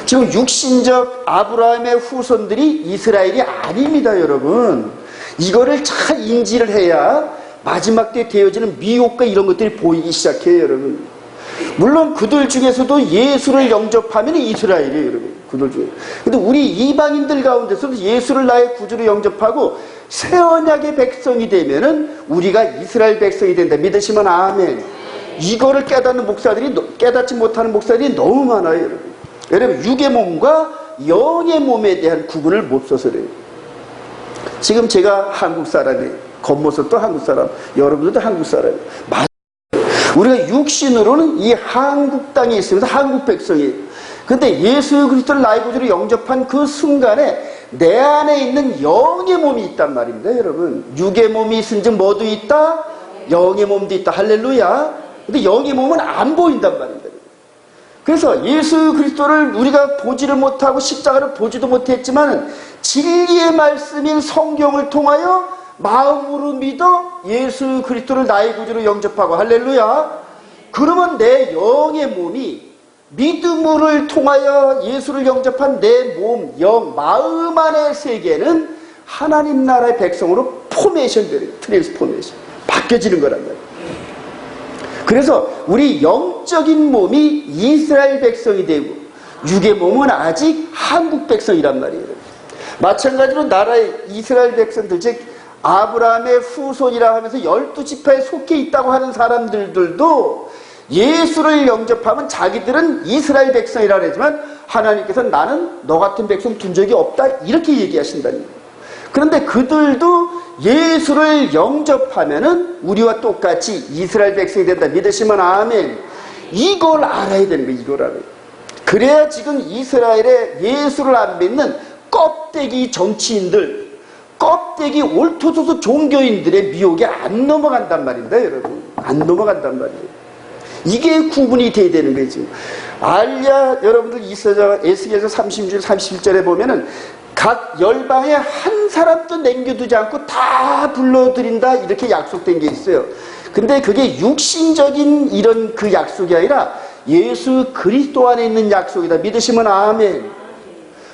[SPEAKER 1] 지금 육신적 아브라함의 후손들이 이스라엘이 아닙니다, 여러분. 이거를 잘 인지를 해야 마지막 때 되어지는 미혹과 이런 것들이 보이기 시작해요, 여러분. 물론 그들 중에서도 예수를 영접하면 이스라엘이에요, 여러분. 그들 중에. 근데 우리 이방인들 가운데서도 예수를 나의 구주로 영접하고 새 언약의 백성이 되면은 우리가 이스라엘 백성이 된다. 믿으시면 아멘. 이거를 깨닫는 목사들이, 깨닫지 못하는 목사들이 너무 많아요, 여러분. 여러분, 육의 몸과 영의 몸에 대한 구분을 못 써서 그래요. 지금 제가 한국 사람이에요. 겉모습도 한국 사람, 여러분들도 한국 사람이에요. 우리가 육신으로는 이 한국 땅에 있으면서 한국 백성이에요. 근데 예수 그리스도를 나의 구주로 영접한 그 순간에 내 안에 있는 영의 몸이 있단 말입니다, 여러분. 육의 몸이 있은즉 뭐도 있다? 영의 몸도 있다. 할렐루야. 근데 영의 몸은 안 보인단 말입니다. 그래서 예수 그리스도를 우리가 보지를 못하고 십자가를 보지도 못했지만 진리의 말씀인 성경을 통하여 마음으로 믿어 예수 그리스도를 나의 구주로 영접하고, 할렐루야. 그러면 내 영의 몸이 믿음을 통하여 예수를 영접한 내 몸, 영, 마음 안의 세계는 하나님 나라의 백성으로 포메이션 되는, 트랜스포메이션, 바뀌어지는 거란 말이에요. 그래서 우리 영적인 몸이 이스라엘 백성이 되고 육의 몸은 아직 한국 백성이란 말이에요. 마찬가지로 나라의 이스라엘 백성들, 즉 아브라함의 후손이라 하면서 12지파에 속해 있다고 하는 사람들도 예수를 영접하면 자기들은 이스라엘 백성이라 하지만 하나님께서는 나는 너 같은 백성 둔 적이 없다, 이렇게 얘기하신다는 거예요. 그런데 그들도 예수를 영접하면은 우리와 똑같이 이스라엘 백성이 된다. 믿으시면 아멘. 이걸 알아야 되는 거예요. 이걸 알아야. 그래야 지금 이스라엘에 예수를 안 믿는 껍데기 정치인들, 껍데기 올토도스 종교인들의 미혹에 안 넘어간단 말입니다, 여러분. 안 넘어간단 말이에요. 이게 구분이 돼야 되는 거예요, 지금. 알야, 여러분들 에스겔서 36절, 31절에 보면은 각 열방에 한 사람도 남겨두지 않고 다 불러들인다, 이렇게 약속된 게 있어요. 근데 그게 육신적인 이런 그 약속이 아니라 예수 그리스도 안에 있는 약속이다. 믿으시면 아멘.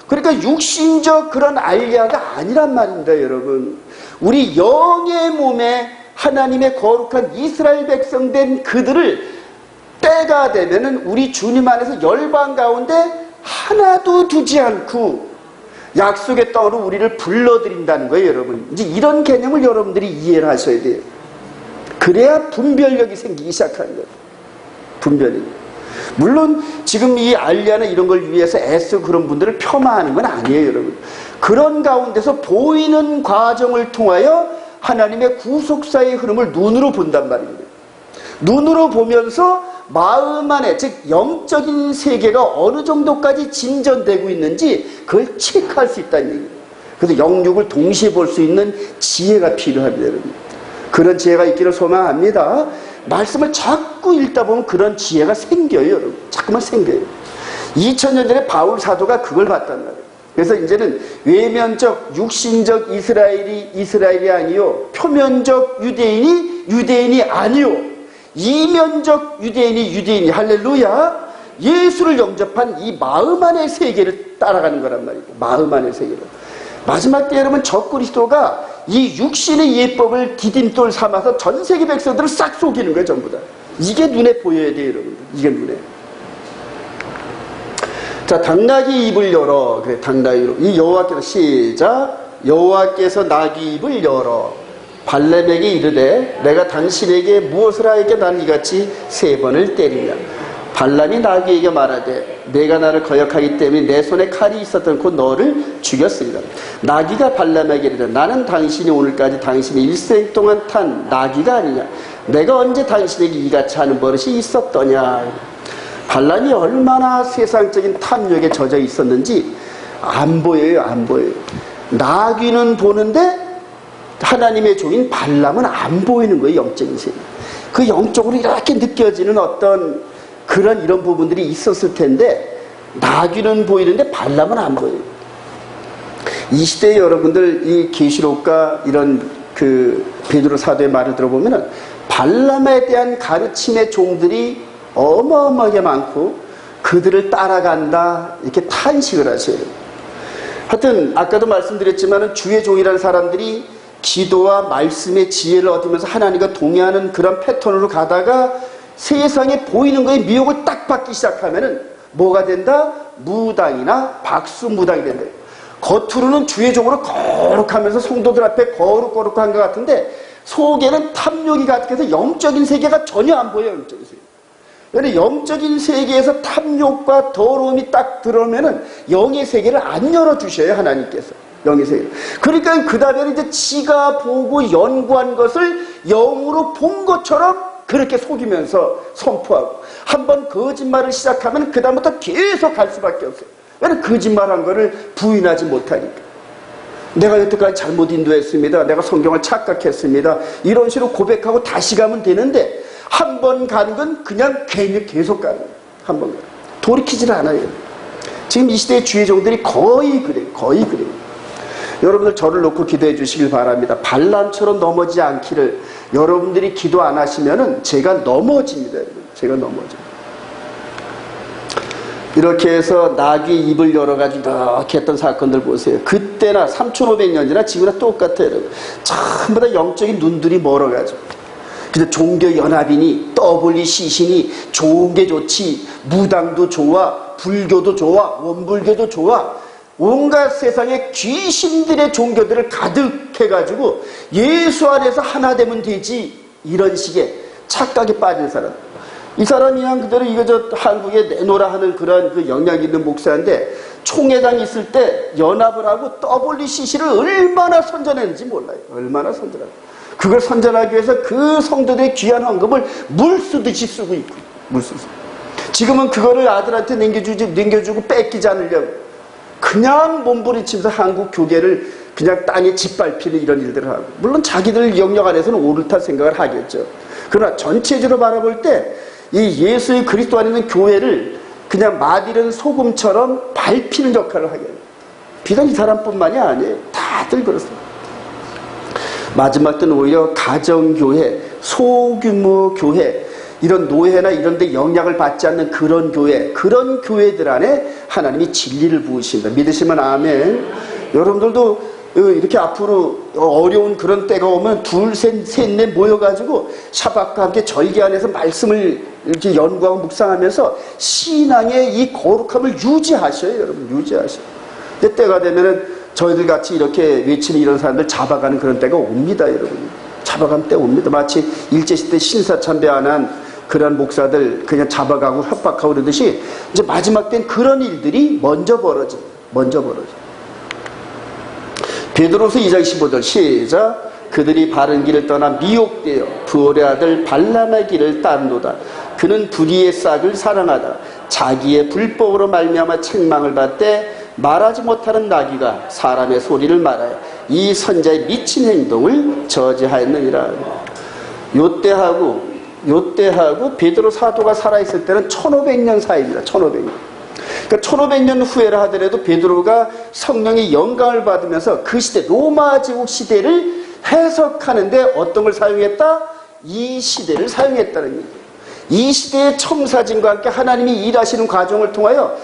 [SPEAKER 1] 그러니까 육신적 그런 알야가 아니란 말입니다, 여러분. 우리 영의 몸에 하나님의 거룩한 이스라엘 백성 된 그들을 때가 되면은 우리 주님 안에서 열방 가운데 하나도 두지 않고 약속의 땅으로 우리를 불러들인다는 거예요, 여러분. 이제 이런 개념을 여러분들이 이해를 하셔야 돼요. 그래야 분별력이 생기기 시작하는 거예요. 분별이. 물론 지금 이 알리아나 이런 걸 위해서 애쓰고 그런 분들을 폄하하는 건 아니에요, 여러분. 그런 가운데서 보이는 과정을 통하여 하나님의 구속사의 흐름을 눈으로 본단 말입니다. 눈으로 보면서 마음 안에, 즉 영적인 세계가 어느 정도까지 진전되고 있는지 그걸 체크할 수 있다는 얘기예요. 그래서 영육을 동시에 볼 수 있는 지혜가 필요합니다, 여러분. 그런 지혜가 있기를 소망합니다. 말씀을 자꾸 읽다 보면 그런 지혜가 생겨요, 여러분. 자꾸만 생겨요. 2000년 전에 바울 사도가 그걸 봤단 말이에요. 그래서 이제는 외면적, 육신적 이스라엘이 아니요, 표면적 유대인이 아니요, 이면적 유대인이 할렐루야, 예수를 영접한 이 마음 안의 세계를 따라가는 거란 말이에요. 마음 안의 세계를. 마지막 때 여러분, 적그리스도가 이 육신의 예법을 디딤돌 삼아서 전 세계 백성들을 싹 속이는 거예요, 전부 다. 이게 눈에 보여야 돼요, 여러분. 이게 눈에. 자, 당나귀 입을 열어. 그래, 당나귀로. 이 여호와께서, 시작. 여호와께서 나귀 입을 열어 발람에게 이르되 내가 당신에게 무엇을 하였게 나는 이같이 3번을 때리냐. 발람이 나귀에게 말하되 내가 나를 거역하기 때문에 내 손에 칼이 있었던 곧 너를 죽였으리라. 나귀가 발람에게 이르되 나는 당신이 오늘까지 당신의 일생 동안 탄 나귀가 아니냐. 내가 언제 당신에게 이같이 하는 버릇이 있었더냐. 발람이 얼마나 세상적인 탐욕에 젖어 있었는지 안 보여요, 안 보여요. 나귀는 보는데 하나님의 종인 발람은 안 보이는 거예요, 영적인 세계. 그 영적으로 이렇게 느껴지는 어떤 그런 이런 부분들이 있었을 텐데 나귀는 보이는데 발람은 안 보여요. 이 시대에 여러분들 이 계시록과 이런 그 베드로 사도의 말을 들어보면은 발람에 대한 가르침의 종들이 어마어마하게 많고 그들을 따라간다 이렇게 탄식을 하셔요. 하여튼 아까도 말씀드렸지만 주의 종이라는 사람들이 기도와 말씀의 지혜를 얻으면서 하나님과 동의하는 그런 패턴으로 가다가 세상에 보이는 거에 미혹을 딱 받기 시작하면은 뭐가 된다? 무당이나 박수무당이 된다. 겉으로는 주의 종으로 거룩하면서 성도들 앞에 거룩한 것 같은데 속에는 탐욕이 가득해서 영적인 세계가 전혀 안 보여요. 영적인 세계. 그런데 영적인 세계에서 탐욕과 더러움이 딱 들어오면은 영의 세계를 안 열어주셔요, 하나님께서. 영의 세계. 그러니까 그 다음에는 이제 지가 보고 연구한 것을 영으로 본 것처럼 그렇게 속이면서 선포하고 한번 거짓말을 시작하면 그 다음부터 계속 갈 수밖에 없어요. 왜냐면 거짓말한 거를 부인하지 못하니까. 내가 여태까지 잘못 인도했습니다. 내가 성경을 착각했습니다. 이런 식으로 고백하고 다시 가면 되는데 한 번 가는 건 그냥 괜히 계속 가는 거예요. 한 번 가는. 돌이키질 않아요. 지금 이 시대의 주의 종들이 거의 그래요. 거의 그래요. 여러분들 저를 놓고 기도해 주시길 바랍니다. 발람처럼 넘어지지 않기를. 여러분들이 기도 안 하시면은 제가 넘어집니다. 여러분. 제가 넘어져요. 이렇게 해서 나귀 입을 열어가지고 이렇게 했던 사건들 보세요. 그때나 3500년이나 지금이나 똑같아요. 전부 다 영적인 눈들이 멀어가지고. 근데 종교 연합이니 떠블리 시신이 좋은 게 좋지, 무당도 좋아, 불교도 좋아, 원불교도 좋아, 온갖 세상에 귀신들의 종교들을 가득해가지고 예수 안에서 하나 되면 되지, 이런 식의 착각에 빠진 사람. 이 사람이 그냥 그대로 이거 저 한국에 내놓으라 하는 그런 그 영향 있는 목사인데 총회장 있을 때 연합을 하고 WCC를 얼마나 선전했는지 몰라요. 얼마나 선전하고. 그걸 선전하기 위해서 그 성도들의 귀한 헌금을 물 쓰듯이 쓰고 있고, 물 쓰듯이. 지금은 그거를 아들한테 남겨주고 뺏기지 않으려고 그냥 몸부림치면서 한국 교계를 그냥 땅에 짓밟히는 이런 일들을 하고, 물론 자기들 영역 안에서는 옳다 생각을 하겠죠. 그러나 전체적으로 바라볼 때 이 예수의 그리스도 안에 있는 교회를 그냥 맛있는 소금처럼 밟히는 역할을 하게 해요. 비단 이 사람뿐만이 아니에요. 다들 그렇습니다. 마지막 때는 오히려 가정교회, 소규모 교회, 이런 노예나 이런 데 영향을 받지 않는 그런 교회, 그런 교회들 안에 하나님이 진리를 부으신다. 믿으시면 아멘. 여러분들도 이렇게 앞으로 어려운 그런 때가 오면 둘, 셋, 넷 모여가지고 샤박과 함께 절기 안에서 말씀을 이렇게 연구하고 묵상하면서 신앙의 이 거룩함을 유지하셔요. 여러분, 유지하셔요. 근데 때가 되면은 저희들 같이 이렇게 외치는 이런 사람들 잡아가는 그런 때가 옵니다, 여러분. 잡아가는 때 옵니다. 마치 일제시대 신사참배 안 한 그런 목사들 그냥 잡아가고 협박하고 그러듯이 이제 마지막 땐 그런 일들이 먼저 벌어져. 베드로서 2장 15절 시작. 그들이 바른 길을 떠나 미혹되어 부올의 아들 발람의 길을 따르노다. 그는 불의의 싹을 사랑하다. 자기의 불법으로 말미암아 책망을 받되 말하지 못하는 나귀가 사람의 소리를 말하여 이 선자의 미친 행동을 저지하였느니라. 요때하고 베드로 사도가 살아있을 때는 1500년 사이입니다. 1500년. 그러니까 1500년 후에라 하더라도 베드로가 성령의 영감을 받으면서 그 시대, 로마 제국 시대를 해석하는데 어떤 걸 사용했다? 이 시대를 사용했다는 얘기예요. 이 시대의 청사진과 함께 하나님이 일하시는 과정을 통하여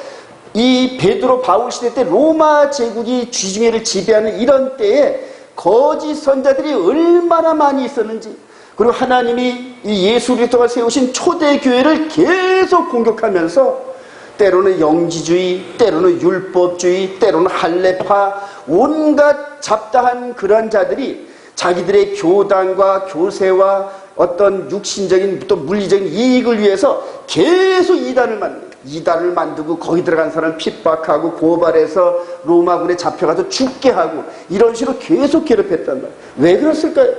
[SPEAKER 1] 이 베드로 바울 시대 때 로마 제국이 지중해를 지배하는 이런 때에 거짓 선자들이 얼마나 많이 있었는지, 그리고 하나님이 이 예수 그리스도가 세우신 초대 교회를 계속 공격하면서 때로는 영지주의, 때로는 율법주의, 때로는 할례파, 온갖 잡다한 그런 자들이 자기들의 교단과 교세와 어떤 육신적인 또 물리적인 이익을 위해서 계속 이단을 만들고 거기 들어간 사람 핍박하고 고발해서 로마군에 잡혀가서 죽게 하고 이런 식으로 계속 괴롭혔단 말이에요. 왜 그랬을까요?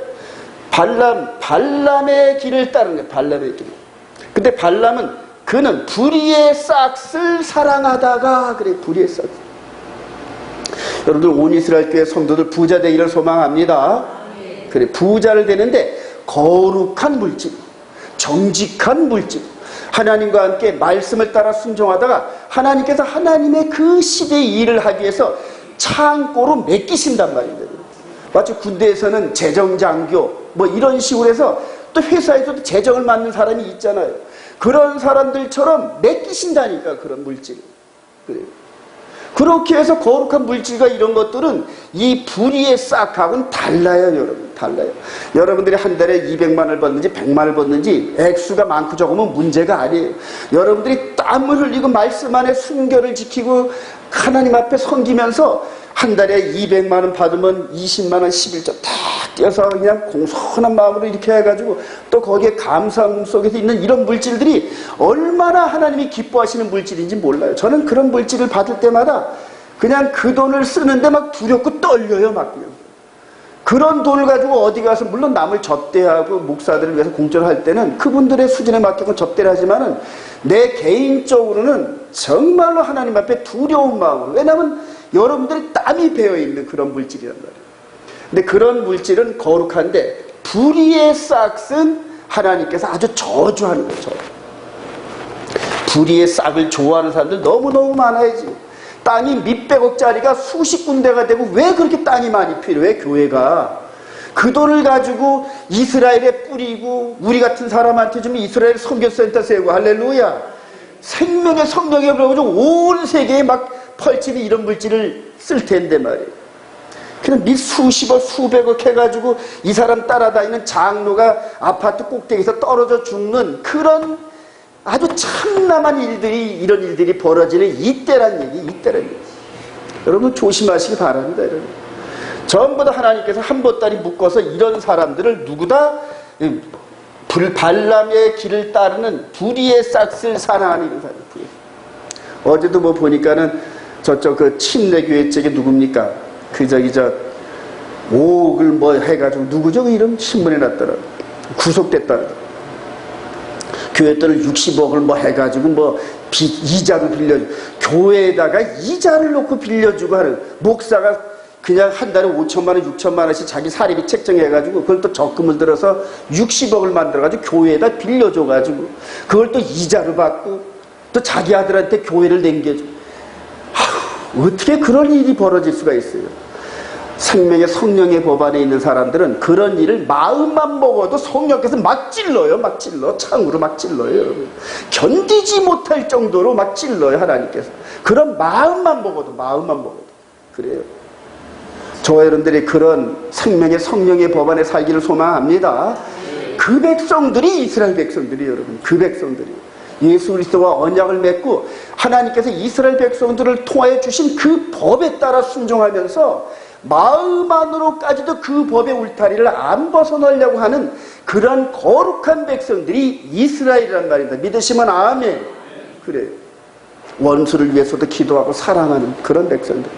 [SPEAKER 1] 발람의 길을 따르는 거예요. 발람의 길. 근데 발람은 그는 불의의 싹을 사랑하다가 그래. 불의의 싹. 여러분들 온 이스라엘 교회 성도들 부자 되기를 소망합니다. 그래. 부자를 되는데 거룩한 물질, 정직한 물질, 하나님과 함께 말씀을 따라 순종하다가 하나님께서 하나님의 그 시대의 일을 하기 위해서 창고로 맡기신단 말입니다. 마치 군대에서는 재정장교 뭐 이런 식으로 해서 또 회사에서도 재정을 맡는 사람이 있잖아요. 그런 사람들처럼 맡기신다니까, 그런 물질. 그래요. 그렇게 해서 거룩한 물질과 이런 것들은 이 불의의 싹하고는 달라요, 여러분. 달라요. 여러분들이 한 달에 200만을 벌든지 100만을 벌든지 액수가 많고 적으면 문제가 아니에요. 여러분들이 땀을 흘리고 말씀 안에 순결을 지키고 하나님 앞에 섬기면서 한 달에 200만원 받으면 20만원 11조 다 떼어서 그냥 공손한 마음으로 이렇게 해가지고 또 거기에 감사함 속에서 있는 이런 물질들이 얼마나 하나님이 기뻐하시는 물질인지 몰라요. 저는 그런 물질을 받을 때마다 그냥 그 돈을 쓰는데 막 두렵고 떨려요. 막 그냥. 그런 돈을 가지고 어디 가서 물론 남을 접대하고 목사들을 위해서 공헌을 할 때는 그분들의 수준에 맞게 접대를 하지만은 내 개인적으로는 정말로 하나님 앞에 두려운 마음으로, 왜냐하면 여러분들이 땀이 배어있는 그런 물질이란 말이에요. 근데 그런 물질은 거룩한데 불의의 싹은 하나님께서 아주 저주하는 거죠. 불의의 싹을 좋아하는 사람들 너무너무 많아야지. 땅이 몇백억짜리가 수십 군데가 되고 왜 그렇게 땅이 많이 필요해? 교회가 그 돈을 가지고 이스라엘에 뿌리고 우리 같은 사람한테 주면 이스라엘 선교센터 세우고 할렐루야, 생명의 성령에 그러고 온 세계에 막 펼치는 이런 물질을 쓸 텐데 말이에요. 그냥 수십억 수백억 해가지고 이 사람 따라다니는 장로가 아파트 꼭대기에서 떨어져 죽는 그런 아주 참남한 일들이, 이런 일들이 벌어지는 이때란 얘기. 여러분 조심하시기 바랍니다. 여러분. 전부 다 하나님께서 한 보따리 묶어서 이런 사람들을 누구다 발람의 길을 따르는 불의의 싹을 사랑하는 이런 사람. 어제도 뭐 보니까는 저쪽 그 침례교회 쪽에 누굽니까? 저 5억을 뭐 해가지고 누구죠? 그 이름 신문에 났더라고. 구속됐다고. 교회들을 60억을 뭐 해가지고 뭐 이자로 빌려주고, 교회에다가 이자를 놓고 빌려주고 하는 목사가 그냥 한 달에 5천만 원, 6천만 원씩 자기 사립이 책정해가지고 그걸 또 적금을 들어서 60억을 만들어가지고 교회에다 빌려줘가지고 그걸 또 이자로 받고 또 자기 아들한테 교회를 남겨주고. 어떻게 그런 일이 벌어질 수가 있어요? 생명의 성령의 법 안에 있는 사람들은 그런 일을 마음만 먹어도 성령께서 막 찔러요. 창으로 막 찔러요. 여러분. 견디지 못할 정도로 막 찔러요. 하나님께서. 그런 마음만 먹어도. 그래요. 저와 여러분들이 그런 생명의 성령의 법 안에 살기를 소망합니다. 그 백성들이 이스라엘 백성들이, 여러분. 그 백성들이 예수 그리스도와 언약을 맺고 하나님께서 이스라엘 백성들을 통하여 주신 그 법에 따라 순종하면서 마음 안으로까지도 그 법의 울타리를 안 벗어나려고 하는 그러한 거룩한 백성들이 이스라엘이란 말입니다. 믿으시면 아멘. 그래요. 원수를 위해서도 기도하고 사랑하는 그런 백성들.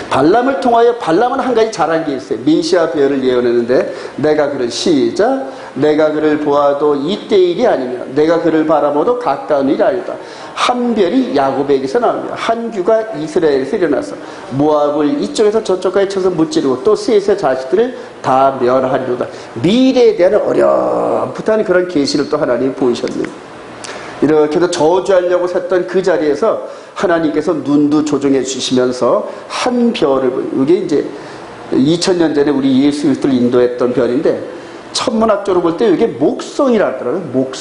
[SPEAKER 1] 발람을 통하여 발람은 한 가지 잘한 게 있어요. 메시아 부활을 예언했는데 내가 그를 시작 내가 그를 보아도 이때 일이 아니며 내가 그를 바라보도 가까운 일이 아니다. 한 별이 야곱에게서 나오며 한 규가 이스라엘에서 일어나서 모압을 이쪽에서 저쪽까지 쳐서 무찌르고 또 셋의 자식들을 다 멸하리로다. 미래에 대한 어렴풋한 그런 계시를 또 하나님이 보이셨네요. 이렇게 해서 저주하려고 샜던 그 자리에서 하나님께서 눈도 조정해 주시면서 한 별을, 이게 이제 2000년 전에 우리 예수 그리스도를 인도했던 별인데 천문학적으로 볼 때 이게 목성이라 하더라고요.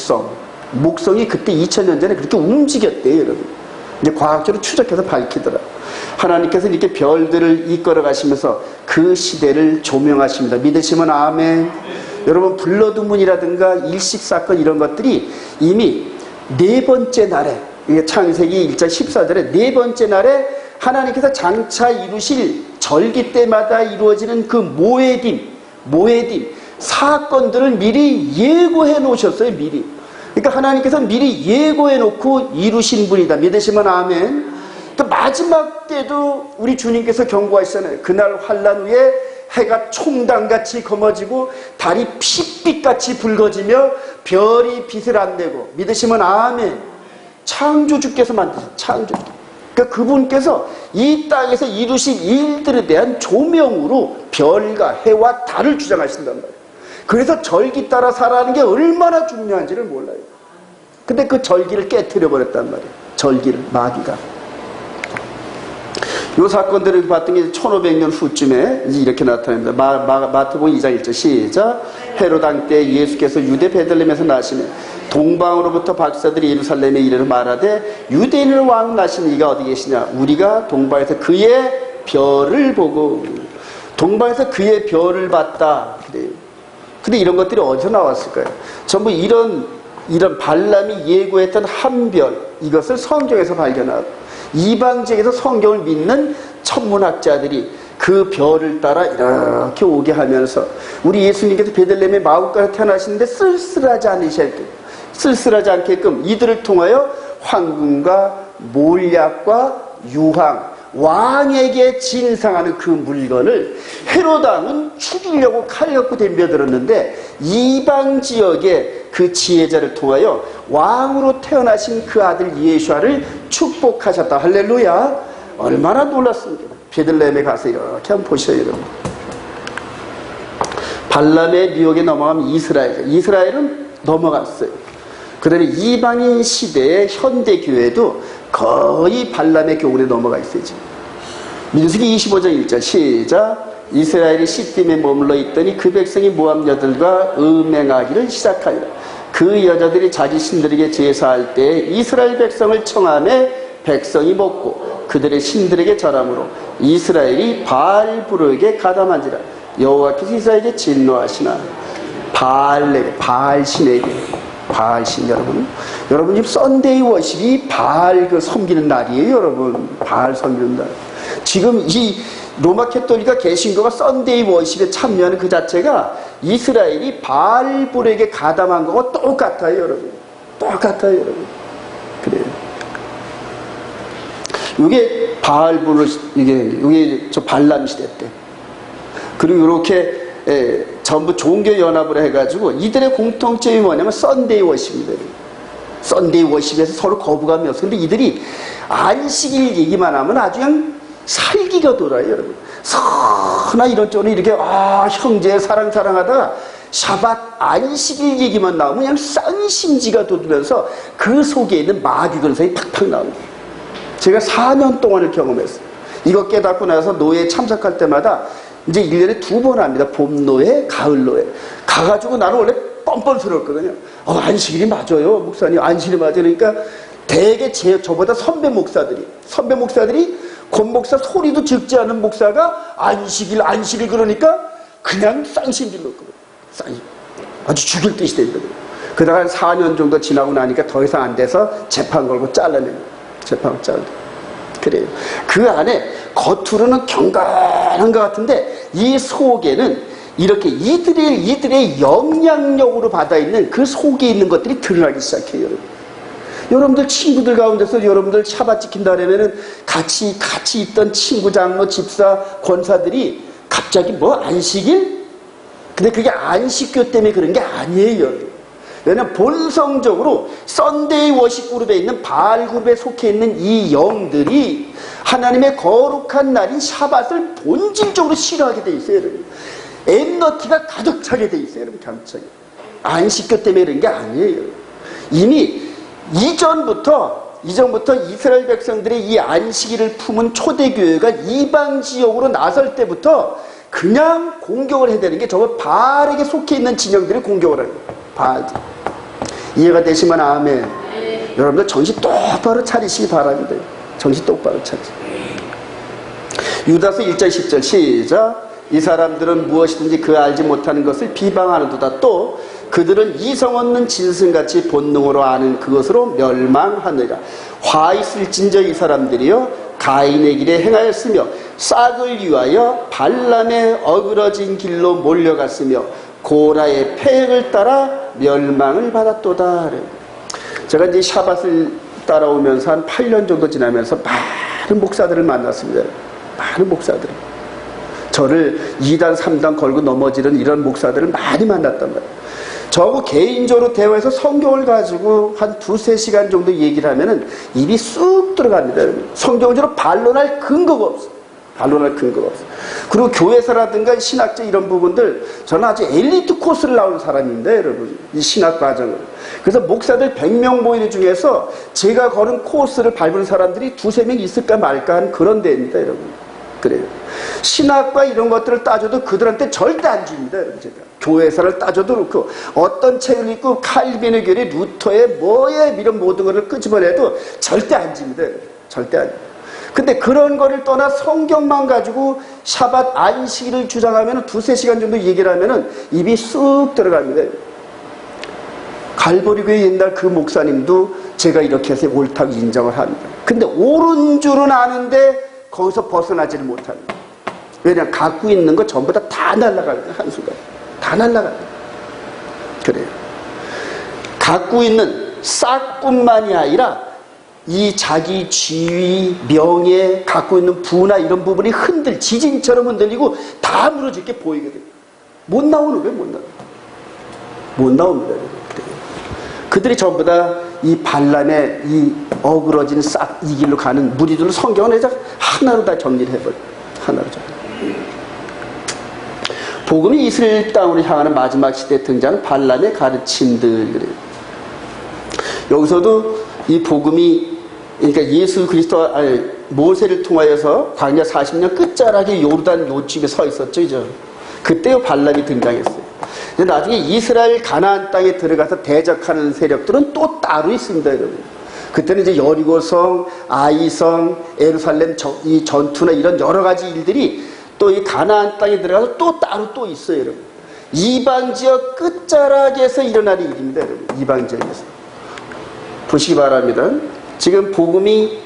[SPEAKER 1] 목성이 그때 2000년 전에 그렇게 움직였대요, 여러분. 이제 과학적으로 추적해서 밝히더라고요. 하나님께서 이렇게 별들을 이끌어 가시면서 그 시대를 조명하십니다. 믿으시면 아멘. 여러분, 블러드문이라든가 일식사건 이런 것들이 이미 네 번째 날에, 이게 창세기 1장 14절에 네 번째 날에 하나님께서 장차 이루실 절기 때마다 이루어지는 그 모에딤 사건들을 미리 예고해 놓으셨어요. 미리. 그러니까 하나님께서 미리 예고해 놓고 이루신 분이다. 믿으시면 아멘. 그 마지막 때도 우리 주님께서 경고하시잖아요. 그날 환난 후에 해가 총당같이 검어지고 달이 핏빛같이 붉어지며 별이 빛을 안 내고. 믿으시면 아멘. 창조주께서 만드신 창조주. 그러니까 그분께서 이 땅에서 이루신 일들에 대한 조명으로 별과 해와 달을 주장하신단 말이에요. 그래서 절기 따라 살아가는 게 얼마나 중요한지를 몰라요. 근데 그 절기를 깨트려 버렸단 말이에요. 절기를, 마귀가. 이 사건들을 봤던 게 1500년 후쯤에 이렇게 나타납니다. 마태복음 2장 1절 시작. 헤롯 왕 때 예수께서 유대 베들레헴에서 나시며 동방으로부터 박사들이 예루살렘에 이르러 말하되 유대인을 왕 나신 이가 어디 계시냐. 우리가 동방에서 그의 별을 보고 동방에서 그의 별을 봤다. 그래요. 근데 이런 것들이 어디서 나왔을까요? 전부 이런 발람이 예고했던 한 별, 이것을 성경에서 발견하고 이방 지역에서 성경을 믿는 천문학자들이 그 별을 따라 이렇게 오게 하면서 우리 예수님께서 베들레헴의 마을가에 태어나시는데 쓸쓸하지 않게끔 이들을 통하여 황금과 몰약과 유황, 왕에게 진상하는 그 물건을 헤롯 왕은 죽이려고 칼 갖고 덤벼들었는데 이방 지역의 그 지혜자를 통하여 왕으로 태어나신 그 아들 예수아를 축복하셨다. 할렐루야. 얼마나 놀랐습니까? 베들레헴에 가서 이렇게 한번 보셔요, 여러분. 발람의 유혹에 넘어가면 이스라엘은 넘어갔어요. 그 다음에 이방인 시대의 현대교회도 거의 발람의 교훈에 넘어가 있어요. 지금. 민수기 25장 1절 시작. 이스라엘이 시딤에 머물러 있더니 그 백성이 모압 여들과 음행하기를 시작하니라. 그 여자들이 자기 신들에게 제사할 때 이스라엘 백성을 청하매 백성이 먹고 그들의 신들에게 절함으로 이스라엘이 바알부르에게 가담한지라. 여호와께서 이스라엘에게 진노하시나. 바알신에게. 바알신 여러분 지금 썬데이 워십이 바알 섬기는 날이에요. 여러분 바알 섬기는 날. 지금 이 로마 캐톨릭과 개신교가 썬데이 워십에 참여하는 그 자체가 이스라엘이 바알불에게 가담한 거와 똑같아요. 여러분 똑같아요. 여러분 그래요. 이게 바알불을 이게 저 발람 시대 때. 그리고 이렇게 전부 종교 연합을 해가지고 이들의 공통점이 뭐냐면 썬데이 워십입니다. 썬데이 워십에서 서로 거부감이 없어. 근데 이들이 안식일 얘기만 하면 아주 그냥 살기가 돌아요, 여러분. 서나 이런 쪽으로 이렇게 형제 사랑하다가 샤밧 안식일 얘기만 나오면 그냥 쌍심지가 돋으면서 그 속에 있는 마귀 근성이 팍팍 나옵니다. 제가 4년 동안을 경험했어요. 이거 깨닫고 나서 노예에 참석할 때마다 이제 1년에 2번 합니다. 봄노예, 가을노예. 가가지고 나는 원래 뻔뻔스러웠거든요. 안식일이 맞아요, 목사님. 안식일이 맞아요. 그러니까 대개 저보다 선배 목사들이 권목사 소리도 적지 않은 목사가 안식일 그러니까 그냥 쌍심질로 거든요. 아주 죽일 듯이 됩니다. 그러다가 한 4년 정도 지나고 나니까 더 이상 안 돼서 재판 걸고 잘라냅니다. 그래요. 그 안에 겉으로는 경건한 것 같은데 이 속에는 이렇게 이들의 영향력으로 받아있는 그 속에 있는 것들이 드러나기 시작해요. 여러분들 친구들 가운데서 여러분들 샤bat 지킨다 그러면은 같이 있던 친구, 장로, 집사, 권사들이 갑자기 뭐 안식일? 근데 그게 안식교 때문에 그런 게 아니에요. 왜냐하면 본성적으로 썬데이 워십 그룹에 있는 바알 그룹에 속해 있는 이 영들이 하나님의 거룩한 날인 샤밧을 본질적으로 싫어하게 돼 있어요. 여러분. 엔너티가 가득 차게 돼 있어요. 여러분. 감차게. 안식교 때문에 그런 게 아니에요. 이미 이전부터 이스라엘 백성들이 이 안식일을 품은 초대교회가 이방 지역으로 나설 때부터 그냥 공격을 해야 되는 게 저거 바알에게 속해 있는 진영들이 공격을 하는 거예요. 바알. 이해가 되시면 아멘. 네. 여러분들 정신 똑바로 차리시기 바랍니다. 정신 똑바로 차리시기. 유다서 1절 10절 시작. 이 사람들은 무엇이든지 그 알지 못하는 것을 비방하는도다. 또 그들은 이성 없는 짐승같이 본능으로 아는 그것으로 멸망하느니라. 화 있을진저 이 사람들이여 가인의 길에 행하였으며 싹을 위하여 발람의 어그러진 길로 몰려갔으며 고라의 폐역을 따라 멸망을 받았도다. 제가 이제 샤밧을 따라오면서 한 8년 정도 지나면서 많은 목사들을 만났습니다. 많은 목사들. 저를 2단 3단 걸고 넘어지는 이런 목사들을 많이 만났단 말이에요. 저하고 개인적으로 대화해서 성경을 가지고 한 2-3시간 정도 얘기를 하면은 입이 쑥 들어갑니다. 성경적으로 반론할 근거가 없어. 반론할 근거가 없어. 그리고 교회사라든가 신학적 이런 부분들, 저는 아주 엘리트 코스를 나온 사람인데, 여러분. 이 신학 과정을. 그래서 목사들 100명 모이는 중에서 제가 걸은 코스를 밟은 사람들이 2-3명 있을까 말까 하는 그런 데입니다, 여러분. 그래요. 신학과 이런 것들을 따져도 그들한테 절대 안 줍니다, 여러분. 제가. 교회사를 따져도 그렇고, 어떤 책을 읽고 칼빈의 교리, 루터의 뭐에 이런 모든 것을 끄집어내도 절대 안 줍니다, 여러분. 절대 안 줍니다. 근데 그런 거를 떠나 성경만 가지고 샤밧 안식일을 주장하면 2-3시간 정도 얘기를 하면은 입이 쑥 들어갑니다. 갈보리교회 옛날 그 목사님도 제가 이렇게 해서 옳다고 인정을 합니다. 근데 옳은 줄은 아는데 거기서 벗어나지를 못합니다. 왜냐하면 갖고 있는 거 전부 다 날아가거든요. 한순간. 다 날아갑니다. 그래요. 갖고 있는 싹뿐만이 아니라 이 자기 지위, 명예, 갖고 있는 부나 이런 부분이 지진처럼 흔들리고 다 무너질 게 보이거든요. 못 나오는 거예요, 못 나오는 거예요. 못 나옵니다. 그들이 전부 다 이 발람의 이 어그러진 싹 이 길로 가는 무리들로 성경을 해서 하나로 다 정리를 해버려요. 하나로 정리. 복음이 이스라엘 땅으로 향하는 마지막 시대에 등장하는 발람의 가르침들. 그래요. 여기서도 이 복음이, 그러니까 예수 그리스도, 모세를 통하여서 광야 40년 끝자락에 요르단 요집에 서 있었죠, 이제. 그때요 발람이 등장했어요. 근데 나중에 이스라엘 가나안 땅에 들어가서 대적하는 세력들은 또 따로 있습니다, 여러분. 그때는 이제 여리고성, 아이성, 예루살렘 이 전투나 이런 여러 가지 일들이 또 이 가나안 땅에 들어가서 또 따로 또 있어요, 여러분. 이방 지역 끝자락에서 일어나는 일입니다, 여러분. 이방 지역에서. 보시기 바랍니다. 지금 복음이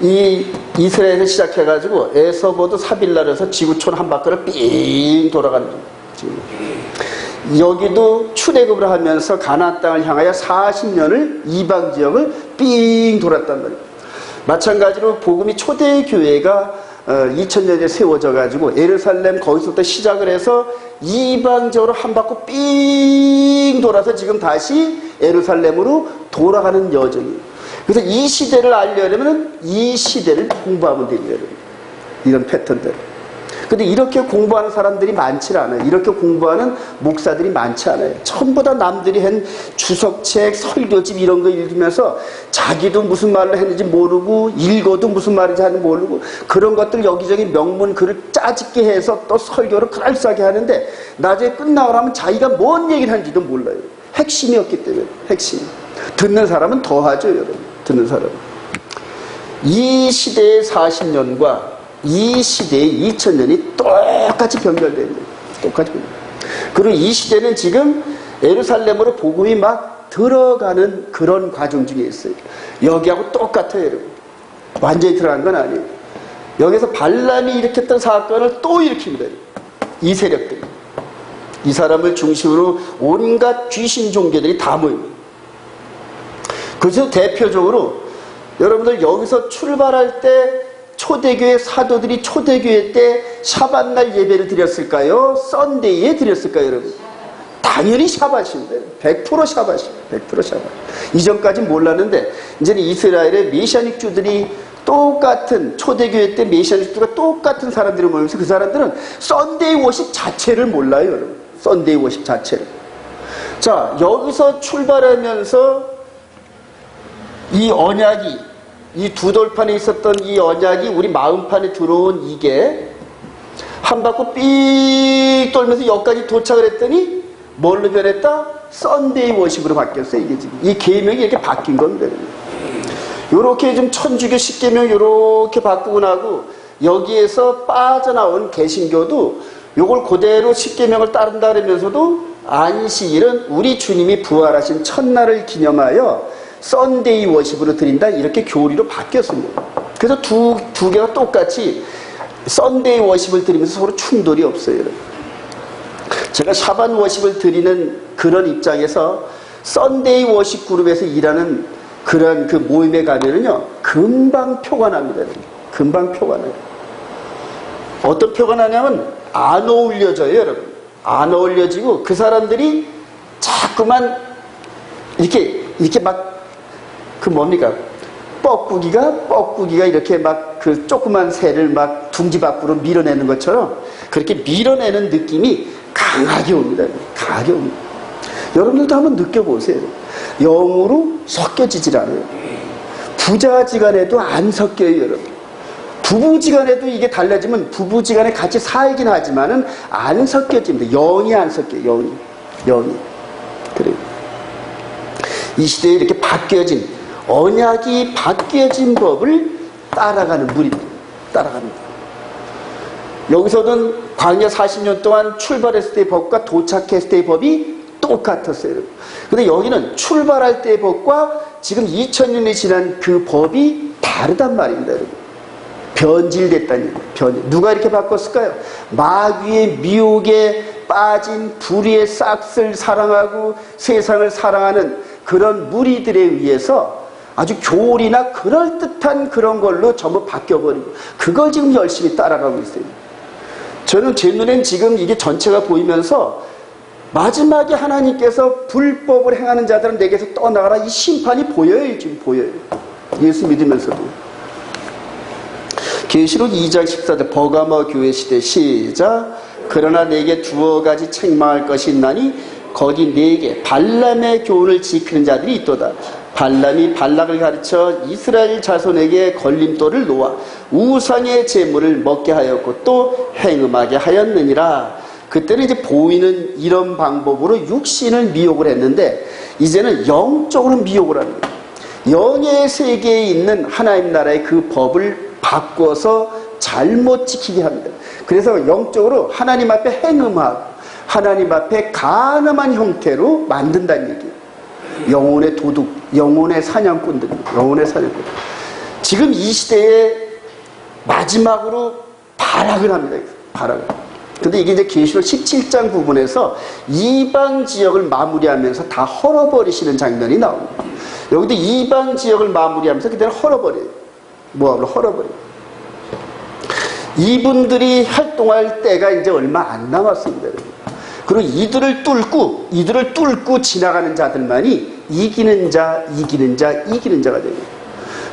[SPEAKER 1] 이 이스라엘에서 시작해가지고 에서보드 사빌라에서 지구촌 한 바퀴를 삥 돌아가는 거예요. 지금. 여기도 출애굽을 하면서 가나안 땅을 향하여 40년을 이방 지역을 삥 돌았단 말이에요. 마찬가지로 복음이 초대교회가 2000년에 세워져 가지고 예루살렘 거기서부터 시작을 해서 이방 지역으로 한 바퀴 삥 돌아서 지금 다시 예루살렘으로 돌아가는 여정이에요. 그래서 이 시대를 알려면 이 시대를 공부하면 됩니다. 이런 패턴들. 근데 이렇게 공부하는 사람들이 많지 않아요. 이렇게 공부하는 목사들이 많지 않아요. 전부 다 남들이 한 주석책, 설교집 이런 거 읽으면서 자기도 무슨 말을 했는지 모르고 읽어도 무슨 말인지 하는지 모르고 그런 것들 여기저기 명문 글을 짜집게 해서 또 설교를 그럴싸하게 하는데 나중에 끝나고 나면 자기가 뭔 얘기를 하는지도 몰라요. 핵심이 없기 때문에. 핵심. 듣는 사람은 더 하죠, 여러분. 듣는 사람은. 이 시대의 40년과 이 시대의 2000년이 똑같이 변별됩니다. 똑같이 변별. 그리고 이 시대는 지금 예루살렘으로 복음이 막 들어가는 그런 과정 중에 있어요. 여기하고 똑같아요, 여러분. 완전히 들어간 건 아니에요. 여기서 발람이 일으켰던 사건을 또 일으킵니다. 이 세력들이. 이 사람을 중심으로 온갖 귀신 종교들이 다 모입니다. 그래서 대표적으로 여러분들 여기서 출발할 때 초대교회 사도들이 초대교회 때 샤밧날 예배를 드렸을까요? 썬데이에 드렸을까요, 여러분? 당연히 샤밧입니다. 100% 샤밧입니다. 100% 샤밧. 이전까지는 몰랐는데 이제는 이스라엘의 메시아닉주들이 똑같은 초대교회 때 메시아닉주가 똑같은 사람들이 모이면서 그 사람들은 썬데이 워십 자체를 몰라요, 여러분. 썬데이 워십 자체를. 자, 여기서 출발하면서 이 언약이 이 두 돌판에 있었던 이 언약이 우리 마음판에 들어온 이게 한 바퀴 삑 돌면서 여기까지 도착을 했더니 뭘로 변했다? 썬데이 워십으로 바뀌었어요. 이게 지금 이 계명이 이렇게 바뀐 겁니다. 요렇게 좀 천주교 십계명 요렇게 바꾸고 나고 여기에서 빠져나온 개신교도 요걸 그대로 십계명을 따른다 그러면서도 안식일은 우리 주님이 부활하신 첫날을 기념하여 썬데이 워십으로 드린다, 이렇게 교리로 바뀌었습니다. 그래서 두 개가 똑같이 썬데이 워십을 드리면서 서로 충돌이 없어요. 제가 샤밧 워십을 드리는 그런 입장에서 썬데이 워십 그룹에서 일하는 그런 그 모임에 가면은요, 금방 표가 납니다. 금방 표가 나요. 어떤 표가 나냐면 안 어울려져요, 여러분. 안 어울려지고 그 사람들이 자꾸만 이렇게 막 그 뭡니까? 뻐꾸기가 이렇게 막 그 조그만 새를 막 둥지 밖으로 밀어내는 것처럼 그렇게 밀어내는 느낌이 강하게 옵니다. 강하게 옵니다. 여러분들도 한번 느껴보세요. 영으로 섞여지질 않아요. 부자지간에도 안 섞여요, 여러분. 부부지간에도 이게 달라지면 부부지간에 같이 살긴 하지만은 안 섞여집니다. 영이 안 섞여요. 영이. 그래요. 이 시대에 이렇게 바뀌어진 언약이 바뀌어진 법을 따라가는 무리들, 따라갑니다. 여기서는 광야 40년 동안 출발했을 때의 법과 도착했을 때의 법이 똑같았어요. 근데 여기는 출발할 때의 법과 지금 2000년이 지난 그 법이 다르단 말입니다, 여러분. 변질됐다는 거예요. 누가 이렇게 바꿨을까요? 마귀의 미혹에 빠진 불의의 싹을 사랑하고 세상을 사랑하는 그런 무리들에 의해서 아주 교리나 그럴듯한 그런 걸로 전부 바뀌어버리고 그걸 지금 열심히 따라가고 있어요. 저는 제 눈엔 지금 이게 전체가 보이면서 마지막에 하나님께서 불법을 행하는 자들은 내게서 떠나가라, 이 심판이 보여요. 지금 보여요. 예수 믿으면서도. 계시록 2장 14절 버가모 교회 시대 시작. 그러나 내게 두어 가지 책망할 것이 있나니 거기 네게 발람의 교훈을 지키는 자들이 있도다. 발람이 발락을 가르쳐 이스라엘 자손에게 걸림돌을 놓아 우상의 제물을 먹게 하였고 또 행음하게 하였느니라. 그때는 이제 보이는 이런 방법으로 육신을 미혹을 했는데 이제는 영적으로 미혹을 하는 거예요. 영의 세계에 있는 하나님 나라의 그 법을 바꿔서 잘못 지키게 합니다. 그래서 영적으로 하나님 앞에 행음하고 하나님 앞에 간음한 형태로 만든다는 얘기예요. 영혼의 도둑, 영혼의 사냥꾼들, 영혼의 사냥꾼. 지금 이 시대에 마지막으로 발악을 합니다. 발악을. 근데 이게 이제 계시록 17장 부분에서 이방 지역을 마무리하면서 다 헐어버리시는 장면이 나옵니다. 여기도 이방 지역을 마무리하면서 그대로 헐어버려요. 모압을 헐어버려요. 이분들이 활동할 때가 이제 얼마 안 남았습니다. 그리고 이들을 뚫고 지나가는 자들만이 이기는 자가 됩니다.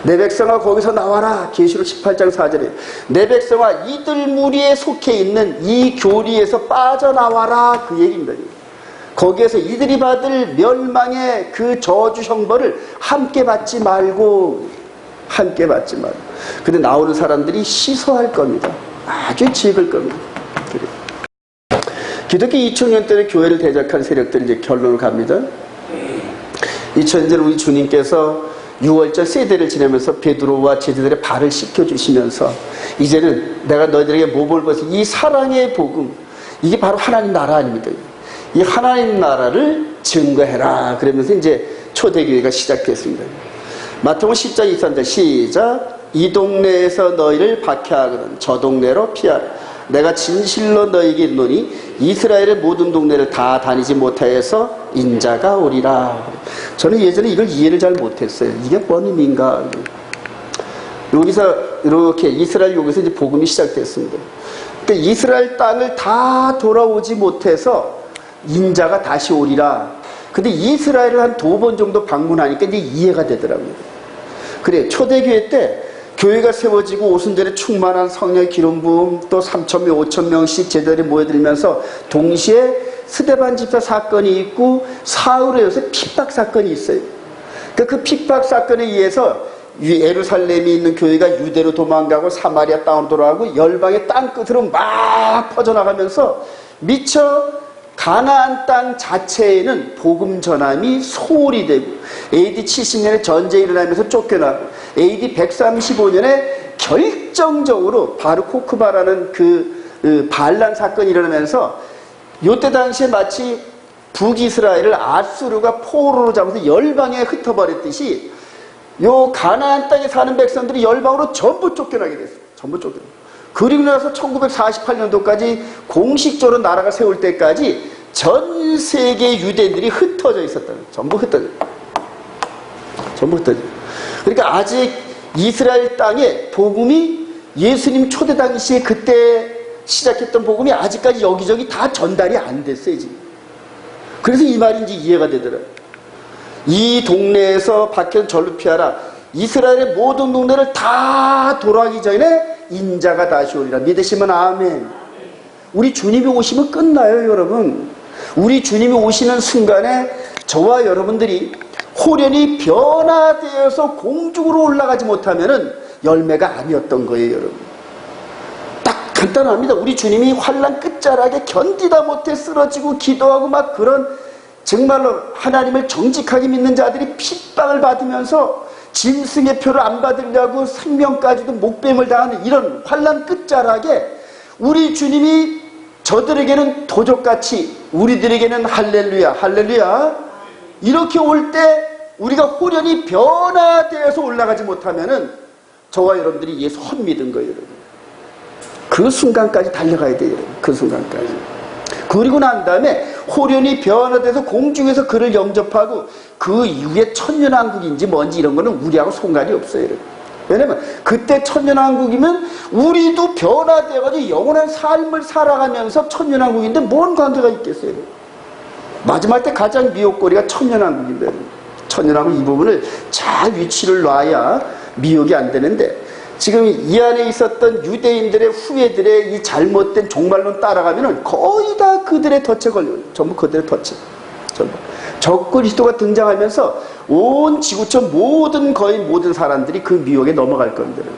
[SPEAKER 1] 내 백성아 거기서 나와라. 계시록 18장 4절에 내 백성아 이들 무리에 속해 있는 이 교리에서 빠져나와라, 그 얘기입니다. 거기에서 이들이 받을 멸망의 그 저주 형벌을 함께 받지 말고. 근데 나오는 사람들이 시서할 겁니다. 아주 지을 겁니다. 그래요. 기독교 2000년 때는 교회를 대적한 세력들이 이제 결론을 갑니다. 2000년에 우리 주님께서 6월절 세대를 지내면서 베드로와 제자들의 발을 씻겨주시면서 이제는 내가 너희들에게 뭐를 보여서 이 사랑의 복음, 이게 바로 하나님 나라 아닙니까? 이 하나님 나라를 증거해라. 그러면서 이제 초대교회가 시작됐습니다. 마태복음 10장 23절 시작. 이 동네에서 너희를 박해하거든 저 동네로 피하라. 내가 진실로 너에게 이르노니 이스라엘의 모든 동네를 다 다니지 못하여서 인자가 오리라. 저는 예전에 이걸 이해를 잘 못했어요. 이게 뭔 의미인가. 여기서 이렇게 이스라엘 여기서 이제 복음이 시작됐습니다. 그러니까 이스라엘 땅을 다 돌아오지 못해서 인자가 다시 오리라. 근데 이스라엘을 한 2번 정도 방문하니까 이제 이해가 되더라고요. 그래, 초대교회 때 교회가 세워지고 오순절에 충만한 성령의 기름 부음, 또 3,000명, 5,000명씩 제자들이 모여들면서 동시에 스데반 집사 사건이 있고 사울에 의해서 핍박 사건이 있어요. 그러니까 그 핍박 사건에 의해서 예루살렘에 있는 교회가 유대로 도망가고 사마리아 땅으로 돌아가고 열방의 땅 끝으로 막 퍼져나가면서 미처 가나안 땅 자체에는 복음 전함이 소홀히 되고 AD 70년에 전쟁이 일어나면서 쫓겨나고 AD 135년에 결정적으로 바로 코크바라는 그 반란 사건이 일어나면서 요때 당시에 마치 북이스라엘을 아수르가 포로로 잡아서 열방에 흩어버렸듯이 요 가나안 땅에 사는 백성들이 열방으로 전부 쫓겨나게 됐어요. 전부 쫓겨나고. 그리고 나서 1948년도까지 공식적으로 나라가 세울 때까지 전 세계 유대인들이 흩어져 있었다는 거예요. 전부 흩어져. 전부 흩어져. 그러니까 아직 이스라엘 땅에 복음이 예수님 초대 당시에 그때 시작했던 복음이 아직까지 여기저기 다 전달이 안 됐어요, 지금. 그래서 이 말이 이제 이해가 되더라고요. 이 동네에서 박해는 절로 피하라. 이스라엘의 모든 동네를 다 돌아가기 전에 인자가 다시 오리라. 믿으시면 아멘. 우리 주님이 오시면 끝나요, 여러분. 우리 주님이 오시는 순간에 저와 여러분들이 호련히 변화되어서 공중으로 올라가지 못하면은 열매가 아니었던 거예요, 여러분. 딱 간단합니다. 우리 주님이 환난 끝자락에 견디다 못해 쓰러지고 기도하고 막 그런 정말로 하나님을 정직하게 믿는 자들이 핍박을 받으면서 짐승의 표를 안 받으려고 생명까지도 목뱀을 당하는 이런 환난 끝자락에 우리 주님이 저들에게는 도적같이 우리들에게는 할렐루야 할렐루야 이렇게 올 때 우리가 호련히 변화되어서 올라가지 못하면은 저와 여러분들이 예수 헛믿은 거예요, 여러분. 그 순간까지 달려가야 돼요, 여러분. 그 순간까지. 그리고 난 다음에 호련히 변화돼서 공중에서 그를 영접하고 그 이후에 천년왕국인지 뭔지 이런 거는 우리하고 상관이 없어요, 여러분. 왜냐면 그때 천년왕국이면 우리도 변화되어가지고 영원한 삶을 살아가면서 천년왕국인데 뭔 관계가 있겠어요, 여러분. 마지막 때 가장 미혹거리가 천년왕국인데 천년왕국 이 부분을 잘 위치를 놔야 미혹이 안 되는데 지금 이 안에 있었던 유대인들의 후예들의 이 잘못된 종말론 따라가면은 거의 다 그들의 덫에 걸려요. 전부 그들의 덫에. 전부. 적그리스도가 등장하면서 온 지구촌 거의 모든 사람들이 그 미혹에 넘어갈 겁니다.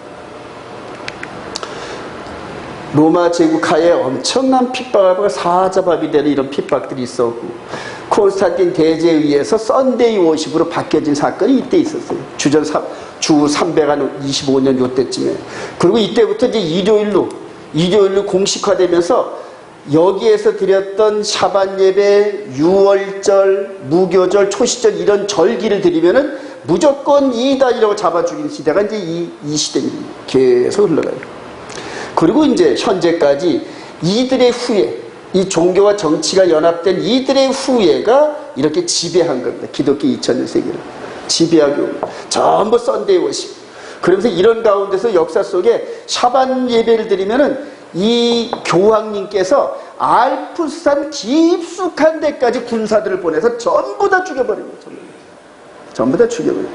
[SPEAKER 1] 로마 제국하에 엄청난 핍박을 받고 사자밥이 되는 이런 핍박들이 있었고 콘스탄틴 대제에 의해서 썬데이 워십으로 바뀌어진 사건이 이때 있었어요. 주 325년 요때쯤에. 그리고 이때부터 이제 일요일로 공식화되면서 여기에서 드렸던 샤반 예배, 유월절, 무교절, 초시절 이런 절기를 드리면은 무조건 이단이라고 잡아 죽이는 시대가 이제 이 시대입니다. 계속 흘러가요. 그리고 이제 현재까지 이들의 후예, 이 종교와 정치가 연합된 이들의 후예가 이렇게 지배한 겁니다. 기독교 2000년 세기를. 지배하고 전부 썬데이 워십. 그러면서 이런 가운데서 역사 속에 샤반 예배를 드리면은 이 교황님께서 알프스산 깊숙한 데까지 군사들을 보내서 전부 다 죽여버립니다. 전부 다 죽여버려요.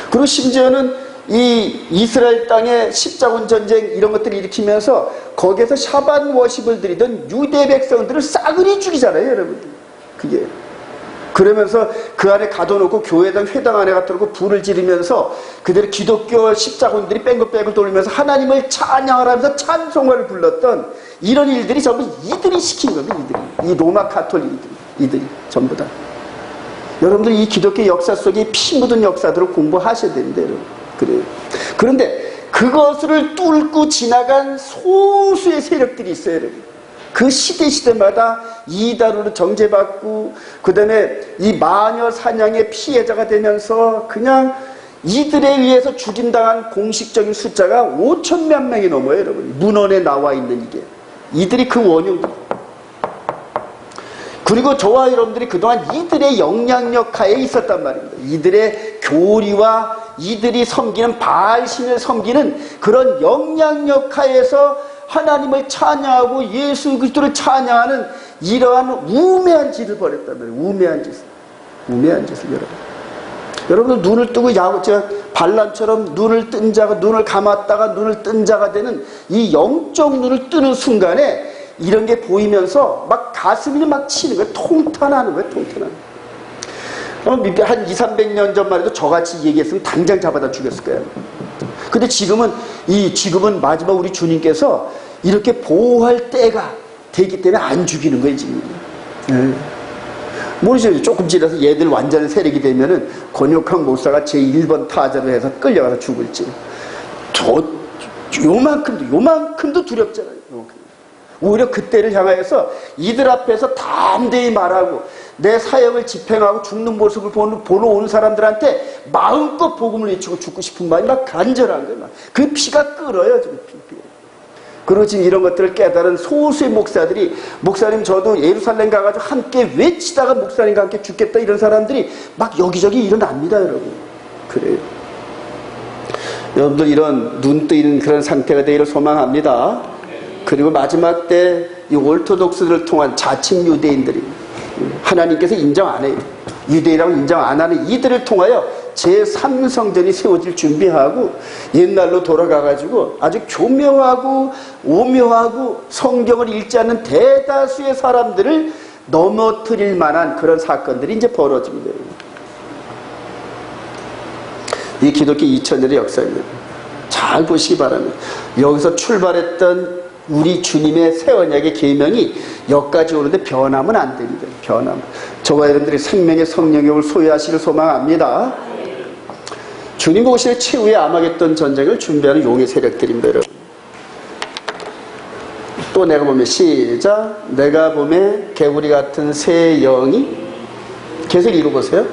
[SPEAKER 1] 그리고 심지어는 이 이스라엘 땅에 십자군 전쟁 이런 것들을 일으키면서 거기에서 샤반 워십을 드리던 유대 백성들을 싸그리 죽이잖아요, 여러분들. 그게. 그러면서 그 안에 가둬놓고 교회당 회당 안에 갖다 놓고 불을 지르면서 그들의 기독교 십자군들이 뺑글뺑글 돌리면서 하나님을 찬양하면서 찬송가를 불렀던 이런 일들이 전부 이들이 시킨 겁니다. 이 로마 가톨릭이들이 전부 다. 여러분들 이 기독교 역사 속에 피 묻은 역사들을 공부하셔야 됩니다, 여러분. 그래요. 그런데 그것을 뚫고 지나간 소수의 세력들이 있어요, 여러분. 그 시대마다 이단으로 정죄받고 그 다음에 이 마녀 사냥의 피해자가 되면서 그냥 이들에 의해서 죽임당한 공식적인 숫자가 5,000몇 명이 넘어요, 여러분. 문헌에 나와 있는 이게. 이들이 그 원흉들. 그리고 저와 여러분들이 그동안 이들의 영향력 하에 있었단 말입니다. 이들의 교리와 이들이 섬기는 바알신을 섬기는 그런 영향력 하에서 하나님을 찬양하고 예수 그리스도를 찬양하는 이러한 우매한 짓을 벌였단 말이에요. 우매한 짓을 여러분들 눈을 뜨고 발람처럼 눈을 뜬 자가 눈을 감았다가 눈을 뜬 자가 되는 이 영적 눈을 뜨는 순간에 이런 게 보이면서 막 가슴이 막 치는 거예요. 통탄하는 거예요. 한 200~300년 전만 해도 저같이 얘기했으면 당장 잡아다 죽였을 거예요. 근데 지금은 마지막 우리 주님께서 이렇게 보호할 때가 되기 때문에 안 죽이는 거예요, 지금. 모르시죠? 조금 지나서 얘들 완전히 세력이 되면은 권혁학 목사가 제1번 타자로 해서 끌려가서 죽을지. 요만큼도 두렵잖아요. 오히려 그때를 향하여서 이들 앞에서 담대히 말하고 내 사역을 집행하고 죽는 모습을 보러 온 사람들한테 마음껏 복음을 외치고 죽고 싶은 마음이 막 간절한 거예요. 그 피가 끓어요, 지금 피. 그리고 지금 이런 것들을 깨달은 소수의 목사들이, 목사님 저도 예루살렘 가가지고 함께 외치다가 목사님과 함께 죽겠다 이런 사람들이 막 여기저기 일어납니다, 여러분. 그래요. 여러분들 이런 눈 뜨이는 그런 상태가 되기를 소망합니다. 그리고 마지막 때 이 오르토독스들을 통한 자칭 유대인들이 하나님께서 인정 안 해요. 유대인이라고 인정 안 하는 이들을 통하여 제3성전이 세워질 준비하고 옛날로 돌아가가지고 아주 교묘하고 오묘하고 성경을 읽지 않는 대다수의 사람들을 넘어뜨릴 만한 그런 사건들이 이제 벌어집니다. 이 기독교 2000년의 역사입니다. 잘 보시기 바랍니다. 여기서 출발했던 우리 주님의 새 언약의 계명이 여기까지 오는데 변하면 안 됩니다. 변하면. 저와 여러분들이 생명의 성령을 소유하시길 소망합니다. 주님 오실 최후의 아마겟돈 전쟁을 준비하는 용의 세력들입니다. 여러분. 또 내가 보면 시작. 내가 보면 개구리 같은 새 영이 계속 읽어보세요.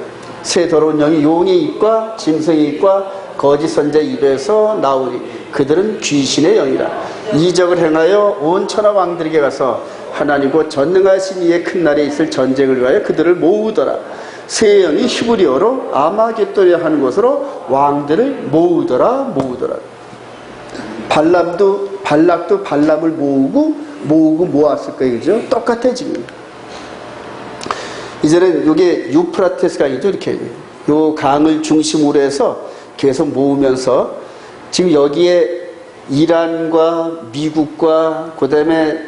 [SPEAKER 1] 새 더러운 영이 용의 입과 짐승의 입과 거짓 선지자의 입에서 나오니 그들은 귀신의 영이라. 이적을 행하여 온 천하 왕들에게 가서 하나님과 전능하신 이의 큰 날에 있을 전쟁을 위하여 그들을 모으더라. 새 영이 히브리어로 아마겟돈이라 하는 곳으로 왕들을 모으더라. 발락도 발람을 모으고 모았을 거예요. 그죠? 똑같아 지금. 이제는 이게 유프라테스 강이죠. 이렇게 요 강을 중심으로 해서 계속 모으면서 지금 여기에 이란과 미국과 그 다음에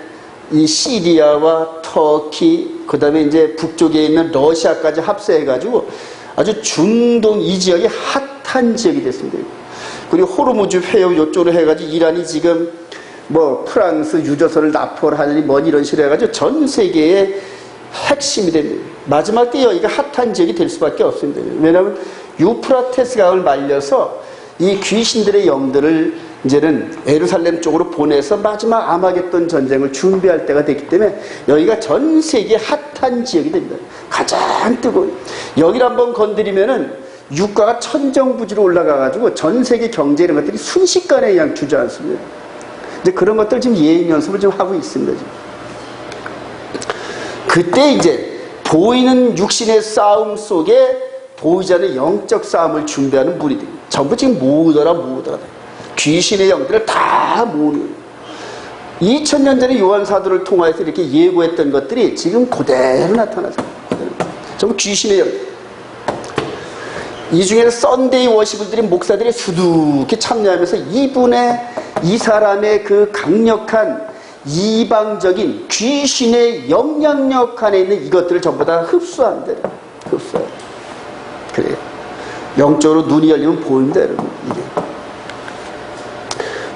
[SPEAKER 1] 이 시리아와 터키 그 다음에 이제 북쪽에 있는 러시아까지 합세해가지고 아주 중동 이 지역이 핫한 지역이 됐습니다. 그리고 호르무즈 회요 이쪽으로 해가지고 이란이 지금 뭐 프랑스 유조선을 납포하니 뭐니 이런 식으로 해가지고 전 세계의 핵심이 됩니다. 마지막 때 여기가 핫한 지역이 될 수밖에 없습니다. 왜냐하면 유프라테스 강을 말려서 이 귀신들의 영들을 이제는 예루살렘 쪽으로 보내서 마지막 아마겟돈 전쟁을 준비할 때가 됐기 때문에 여기가 전 세계 핫한 지역이 됩니다. 가장 뜨거운. 여기를 한번 건드리면은 유가가 천정부지로 올라가가지고 전 세계 경제 이런 것들이 순식간에 그냥 주저앉습니다. 이제 그런 것들 지금 예행 연습을 좀 하고 있습니다. 지금. 그때 이제 보이는 육신의 싸움 속에 보이지 않는 영적 싸움을 준비하는 무리들. 전부 지금 모으더라. 귀신의 영들을 다 모으는 거예요. 2000년 전에 요한사도를 통하여서 이렇게 예고했던 것들이 지금 그대로 나타나죠. 전부 귀신의 영. 이 중에는 썬데이 워시을 드린 목사들이 수두룩히 참여하면서 이 사람의 그 강력한 이방적인 귀신의 영향력 안에 있는 이것들을 전부 다 흡수한다. 그래요. 영적으로 눈이 열리면 보인다, 여러분. 이게.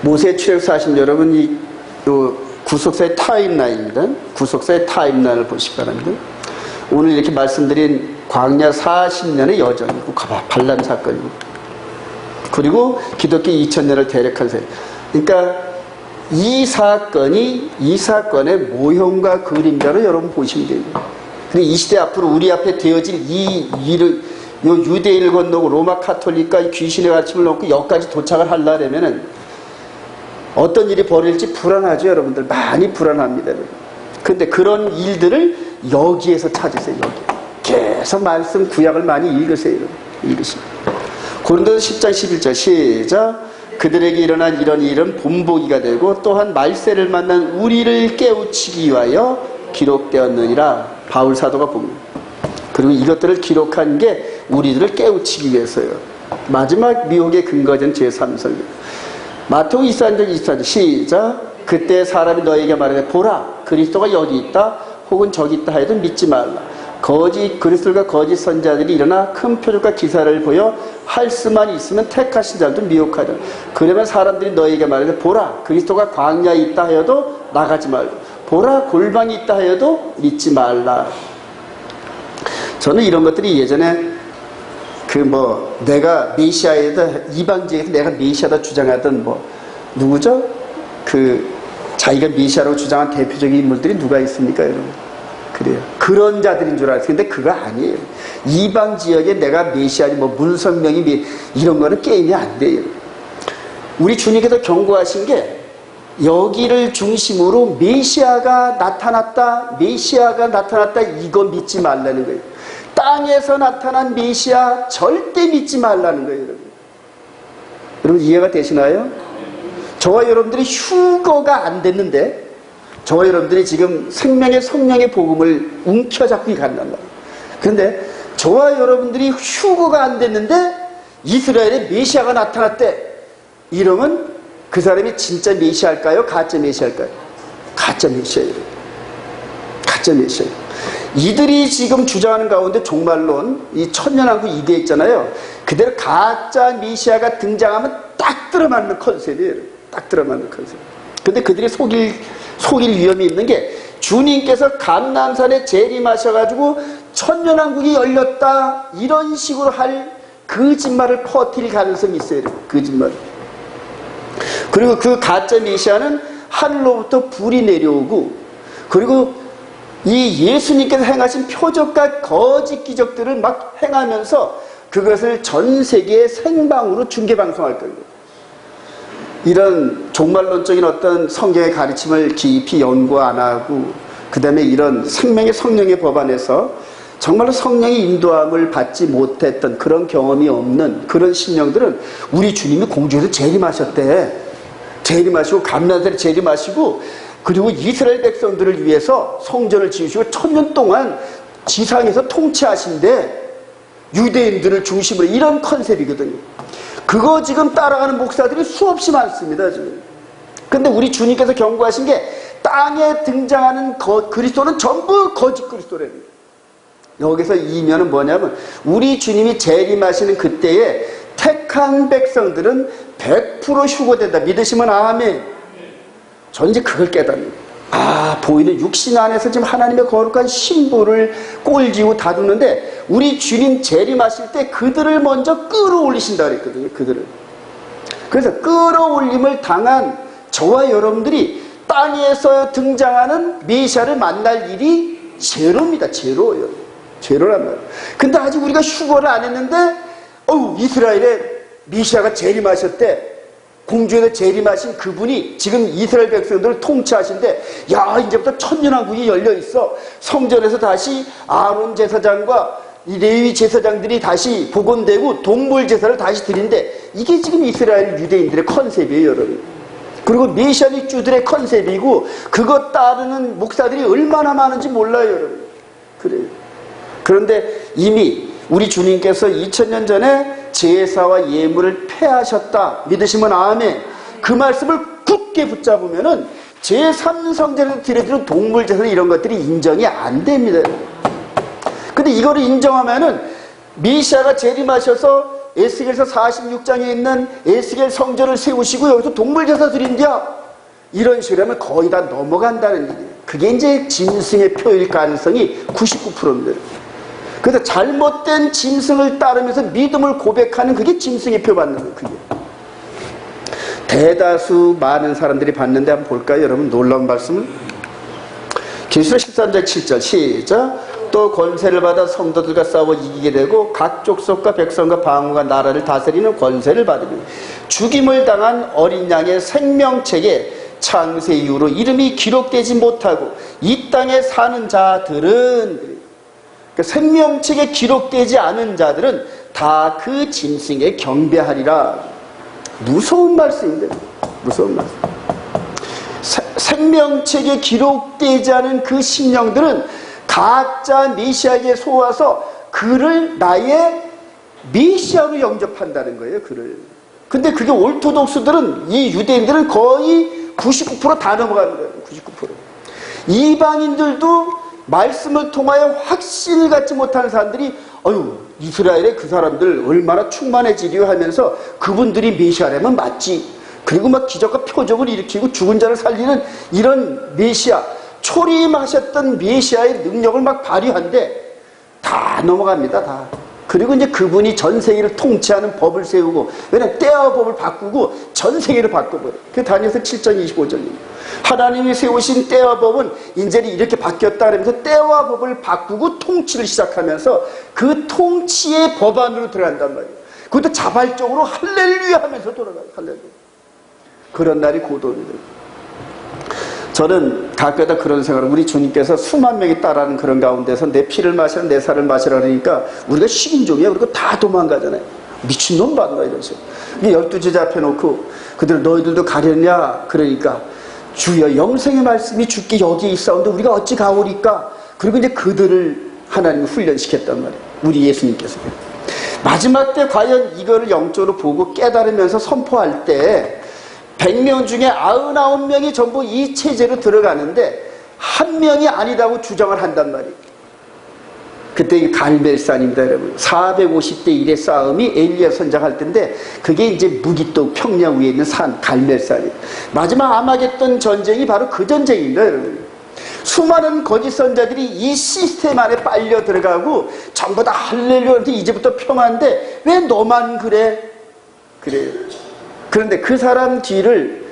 [SPEAKER 1] 모세 출애굽 40년 여러분 요 구속사의 타임라인입니다. 구속사의 타임라인을 보시기 바랍니다. 오늘 이렇게 말씀드린 광야 40년의 여정이고 발람 사건이고 그리고 기독교 2000년을 대략한 세. 그러니까 이 사건의 모형과 그림자로 여러분 보시면 됩니다. 그리고 이 시대 앞으로 우리 앞에 되어질 이 일을 요 유대인을 건너고 로마 카톨릭과 귀신의 가르침을 넘고 여기까지 도착을 하려면은 어떤 일이 벌어질지 불안하죠, 여러분들. 많이 불안합니다. 근데 그런 일들을 여기에서 찾으세요, 여기. 계속 말씀 구약을 많이 읽으세요, 읽으시면. 고린도서 10장 11절 시작. 그들에게 일어난 이런 일은 본보기가 되고 또한 말세를 만난 우리를 깨우치기 위하여 기록되었느니라. 바울 사도가 봅니다. 그리고 이것들을 기록한 게 우리들을 깨우치기 위해서요. 마지막 미혹의 근거된 제3설교. 마태복음 24장 24절 시작. 그때 사람이 너에게 말하되 보라 그리스도가 여기 있다 혹은 저기 있다 하여도 믿지 말라. 거짓 그리스도가 거짓 선자들이 일어나 큰 표적과 기사를 보여 할 수만 있으면 택하신 자도 미혹하다. 그러면 사람들이 너에게 말하되 보라 그리스도가 광야에 있다 하여도 나가지 말라. 보라 골방이 있다 하여도 믿지 말라. 저는 이런 것들이 예전에 내가 메시아에다 이방지에서 내가 메시아다 주장하던 누구죠? 자기가 메시아라고 주장한 대표적인 인물들이 누가 있습니까, 여러분? 그래요. 그런 자들인 줄 알았어요. 근데 그거 아니에요. 이방 지역에 내가 메시아니 문성명이 이런 거는 게임이 안 돼요. 우리 주님께서 경고하신 게 여기를 중심으로 메시아가 나타났다 이거 믿지 말라는 거예요. 땅에서 나타난 메시아 절대 믿지 말라는 거예요, 여러분. 여러분 이해가 되시나요? 저와 여러분들이 휴거가 안 됐는데 저와 여러분들이 지금 생명의 성령의 복음을 움켜잡고 간단 말이에요. 그런데 저와 여러분들이 휴거가 안 됐는데 이스라엘에 메시아가 나타났대. 이러면 그 사람이 진짜 메시아일까요? 가짜 메시아일까요? 가짜 메시아예요. 가짜 메시아예요. 이들이 지금 주장하는 가운데 종말론, 이 천년왕국 이대 있잖아요. 그대로 가짜 메시아가 등장하면 딱 들어맞는 컨셉이에요. 딱 들어맞는 컨셉. 근데 그들이 속일 위험이 있는 게 주님께서 감람산에 재림하셔가지고 천년왕국이 열렸다 이런 식으로 할 거짓말을 퍼뜨릴 가능성이 있어요. 거짓말. 그리고 그 가짜 메시아는 하늘로부터 불이 내려오고 그리고 이 예수님께서 행하신 표적과 거짓 기적들을 막 행하면서 그것을 전 세계에 생방으로 중계방송할 거예요. 이런 종말론적인 어떤 성경의 가르침을 깊이 연구 안 하고 그 다음에 이런 생명의 성령의 법 안에서 정말로 성령의 인도함을 받지 못했던 그런 경험이 없는 그런 신령들은 우리 주님이 공중에서 재림하셨대. 재림하시고 감람산에 재림하시고 그리고 이스라엘 백성들을 위해서 성전을 지으시고 천년 동안 지상에서 통치하신대. 유대인들을 중심으로 이런 컨셉이거든요. 그거 지금 따라가는 목사들이 수없이 많습니다, 지금. 근데 우리 주님께서 경고하신 게 땅에 등장하는 그리스도는 전부 거짓 그리스도래요. 여기서 이면은 뭐냐면 우리 주님이 재림하시는 그때에 택한 백성들은 100% 휴거된다. 믿으시면 아멘. 전 이제 그걸 깨닫는 거예요. 보이는 육신 안에서 지금 하나님의 거룩한 신부를 꼴지고 다루는데 우리 주님 재림하실 때 그들을 먼저 끌어올리신다 그랬거든요. 그들을. 그래서 끌어올림을 당한 저와 여러분들이 땅에서 등장하는 메시아를 만날 일이 제로입니다. 제로예요. 제로란 말이에요. 근데 아직 우리가 휴거를 안 했는데 이스라엘에 메시아가 재림하셨대. 공주에서 재림하신 그분이 지금 이스라엘 백성들을 통치하신데 이제부터 천년왕국이 열려있어. 성전에서 다시 아론 제사장과 이 레위 제사장들이 다시 복원되고 동물 제사를 다시 드린대. 이게 지금 이스라엘 유대인들의 컨셉이에요, 여러분. 그리고 메시아닉주들의 컨셉이고 그것 따르는 목사들이 얼마나 많은지 몰라요, 여러분. 그래요. 그런데 이미 우리 주님께서 2000년 전에 제사와 예물을 폐하셨다. 믿으시면 아멘. 그 말씀을 굳게 붙잡으면은 제3성전에서 드려지는 동물 제사 이런 것들이 인정이 안 됩니다. 근데 이거를 인정하면은 메시아가 재림하셔서 에스겔서 46장에 있는 에스겔 성전을 세우시고 여기서 동물 제사 드린대요. 이런 식으로 하면 거의 다 넘어간다는 얘기예요. 그게 이제 짐승의 표일 가능성이 99%입니다. 그래서 잘못된 짐승을 따르면서 믿음을 고백하는 그게 짐승의 표 받는 거예요. 그게. 대다수 많은 사람들이 받는데 한번 볼까요? 여러분 놀라운 말씀을. 계시록 13장 7절 시작. 또 그리스도 권세를 받아 성도들과 싸워 이기게 되고 각 족속과 백성과 방언과 나라를 다스리는 권세를 받으며 죽임을 당한 어린 양의 생명책에 창세 이후로 이름이 기록되지 못하고 이 땅에 사는 자들은, 그러니까 생명책에 기록되지 않은 자들은 다 그 짐승에 경배하리라. 무서운 말씀인데, 무서운 말씀. 생명책에 기록되지 않은 그 심령들은 가짜 메시아에게 속아서 그를 나의 메시아로 영접한다는 거예요. 그를. 근데 그게 orthodox들은, 이 유대인들은 거의 99% 다 넘어가는 거예요. 99%. 이방인들도 말씀을 통하여 확신을 갖지 못하는 사람들이 이스라엘의 그 사람들 얼마나 충만해지려 하면서 그분들이 메시아라면 맞지. 그리고 막 기적과 표적을 일으키고 죽은 자를 살리는 이런 메시아, 초림하셨던 메시아의 능력을 막 발휘한데 다 넘어갑니다. 다. 그리고 이제 그분이 전 세계를 통치하는 법을 세우고, 왜냐면 때와 법을 바꾸고 전 세계를 바꿔버려요. 그게 다니엘서 7장 25절입니다. 하나님이 세우신 때와 법은 이제는 이렇게 바뀌었다 그러면서 때와 법을 바꾸고 통치를 시작하면서 그 통치의 법 안으로 들어간단 말이에요. 그것도 자발적으로 할렐루야 하면서 돌아가요. 할렐루야. 그런 날이 고도입니다. 저는 가끔가다 그런 생각을, 우리 주님께서 수만 명이 따라하는 그런 가운데서 내 피를 마시라 내 살을 마시라 그러니까 우리가 식인종이야. 그리고 다 도망가잖아요. 미친놈 봤나 이러면서. 12제자 앞에 놓고 그들 너희들도 가려냐 그러니까 주여 영생의 말씀이 주께 여기에 있사온데 우리가 어찌 가오리까. 그리고 이제 그들을 하나님이 훈련시켰단 말이에요. 우리 예수님께서. 마지막 때 과연 이거를 영적으로 보고 깨달으면서 선포할 때 100명 중에 99명이 전부 이 체제로 들어가는데 한 명이 아니다고 주장을 한단 말이에요. 그때 갈멜산입니다, 여러분. 450대 1의 싸움이 엘리야 선장할 때인데 그게 이제 무기또 평양 위에 있는 산 갈멜산이에요. 마지막 아마겟돈 전쟁이 바로 그 전쟁입니다, 여러분. 수많은 거짓 선자들이 이 시스템 안에 빨려 들어가고 전부 다 할렐루야한테 이제부터 평화인데 왜 너만 그래? 그래요. 그런데 그 사람 뒤를